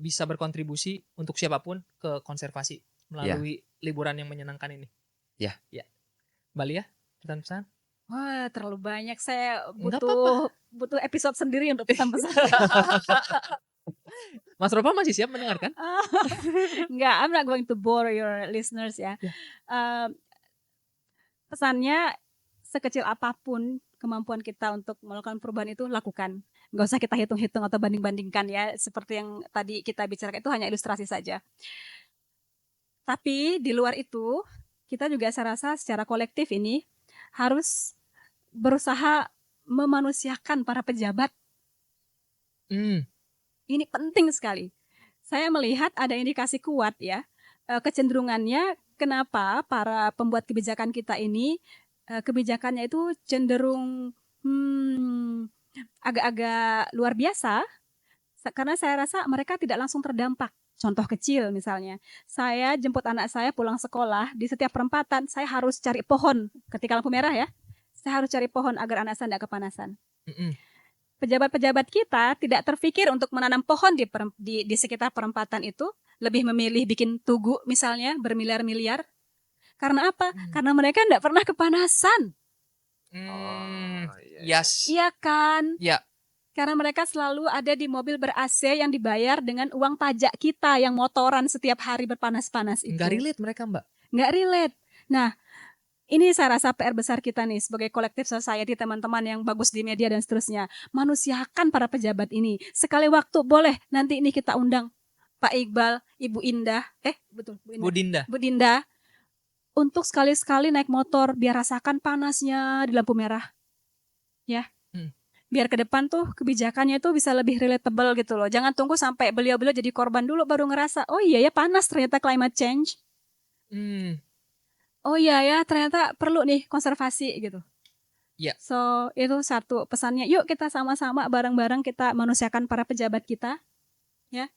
bisa berkontribusi untuk siapapun ke konservasi melalui liburan yang menyenangkan ini. Ya. Ya. Bali ya, pesan-pesan? Wah, terlalu banyak. Saya Enggak butuh episode sendiri untuk pesan-pesan. Mas Ropa masih siap mendengarkan? Enggak, I'm not going to bore your listeners ya. Ya. Pesannya, sekecil apapun kemampuan kita untuk melakukan perubahan itu lakukan. Nggak usah kita hitung-hitung atau banding-bandingkan ya. Seperti yang tadi kita bicarakan, itu hanya ilustrasi saja. Tapi di luar itu, kita juga saya rasa secara kolektif ini harus berusaha memanusiakan para pejabat. Ini penting sekali. Saya melihat ada indikasi kuat ya, kecenderungannya kenapa para pembuat kebijakan kita ini kebijakannya itu cenderung agak-agak luar biasa, karena saya rasa mereka tidak langsung terdampak. Contoh kecil misalnya, saya jemput anak saya pulang sekolah, di setiap perempatan saya harus cari pohon ketika lampu merah ya. Saya harus cari pohon agar anak saya tidak kepanasan. Pejabat-pejabat kita tidak terpikir untuk menanam pohon di sekitar perempatan itu, lebih memilih bikin tugu misalnya bermiliar-miliar. Karena apa? Karena mereka tidak pernah kepanasan. Yes. Iya kan? Ya. Karena mereka selalu ada di mobil ber-AC yang dibayar dengan uang pajak kita yang motoran setiap hari berpanas-panas itu. Nggak relate mereka, Mbak. Nggak relate. Nah, ini saya rasa PR besar kita nih sebagai collective society, teman-teman yang bagus di media dan seterusnya. Manusiakan para pejabat ini. Sekali waktu boleh nanti ini kita undang Pak Iqbal, Ibu Indah, betul Bu Dinda. Bu Dinda, untuk sekali-sekali naik motor biar rasakan panasnya di lampu merah. Ya. Biar ke depan tuh kebijakannya tuh bisa lebih relatable gitu loh. Jangan tunggu sampai beliau-beliau jadi korban dulu baru ngerasa, oh iya ya panas ternyata climate change. Oh iya ya ternyata perlu nih konservasi gitu. Ya. So itu satu pesannya. Yuk kita sama-sama bareng-bareng kita manusiakan para pejabat kita. Ya.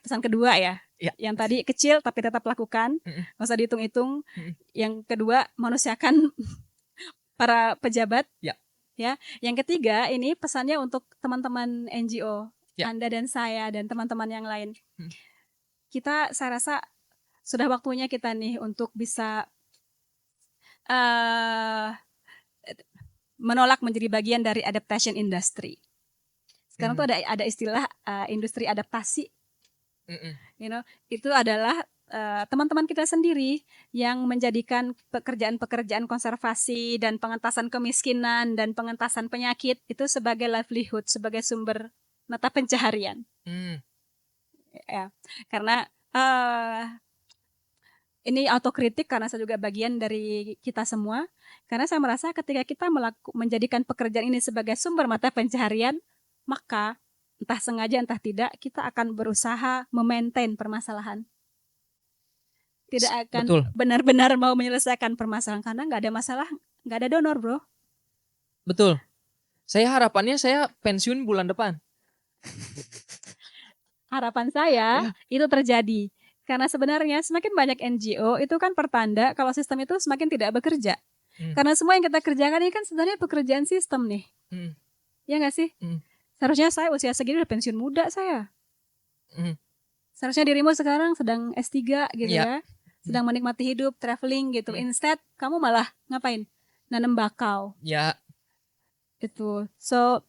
Pesan kedua ya. Yang tadi kecil tapi tetap lakukan. Nggak usah dihitung-hitung. Yang kedua manusiakan para pejabat. Ya, yang ketiga ini pesannya untuk teman-teman NGO, Anda dan saya dan teman-teman yang lain. Kita, saya rasa sudah waktunya kita nih untuk bisa menolak menjadi bagian dari adaptation industry. Sekarang tuh ada istilah industri adaptasi. You know, itu adalah teman-teman kita sendiri yang menjadikan pekerjaan-pekerjaan konservasi dan pengentasan kemiskinan dan pengentasan penyakit itu sebagai livelihood, sebagai sumber mata pencaharian. Ya, karena ini autokritik karena saya juga bagian dari kita semua. Karena saya merasa ketika kita menjadikan pekerjaan ini sebagai sumber mata pencaharian, maka entah sengaja entah tidak kita akan berusaha memaintain permasalahan. Tidak akan Betul. benar-benar mau menyelesaikan permasalahan karena nggak ada masalah, nggak ada donor, bro. Betul. Saya harapannya saya pensiun bulan depan. Harapan saya itu terjadi. Karena sebenarnya semakin banyak NGO itu kan pertanda kalau sistem itu semakin tidak bekerja. Karena semua yang kita kerjakan ini kan sebenarnya pekerjaan sistem nih. Ya nggak sih? Seharusnya saya usia segini udah pensiun muda saya. Seharusnya dirimu sekarang sedang S3 gitu ya. Sedang menikmati hidup, traveling gitu. Instead, kamu malah ngapain? Nanam bakau. Ya. Itu. So,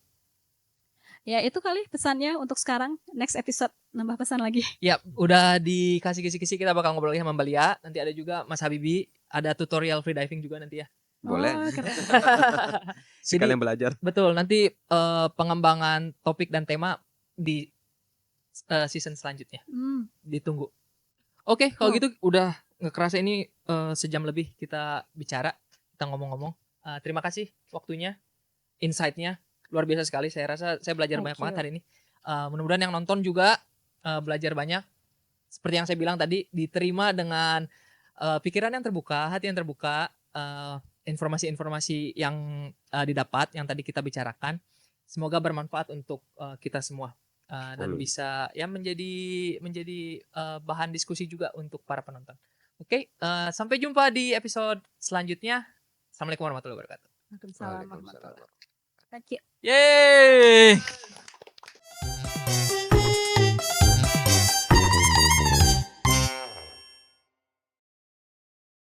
ya itu kali pesannya untuk sekarang. Next episode nambah pesan lagi. Ya, udah dikasih kisi-kisi, kita bakal ngobrol lagi sama Mbak Lia. Nanti ada juga Mas Habibi, ada tutorial free diving juga nanti ya. Boleh. Oh, keren. Sekalian belajar. Betul, nanti pengembangan topik dan tema di season selanjutnya. Ditunggu. Oke, kalau gitu udah nggak kerasa ini sejam lebih kita bicara, kita ngomong-ngomong. Terima kasih waktunya, insight-nya luar biasa sekali. Saya rasa saya belajar banyak banget hari ini. Mudah-mudahan yang nonton juga belajar banyak. Seperti yang saya bilang tadi, diterima dengan pikiran yang terbuka, hati yang terbuka, informasi-informasi yang didapat, yang tadi kita bicarakan. Semoga bermanfaat untuk kita semua. Dan bisa ya menjadi bahan diskusi juga untuk para penonton. Oke, sampai jumpa di episode selanjutnya. Assalamualaikum warahmatullahi wabarakatuh. Waalaikumsalam warahmatullahi wabarakatuh. Thank you. Yeay!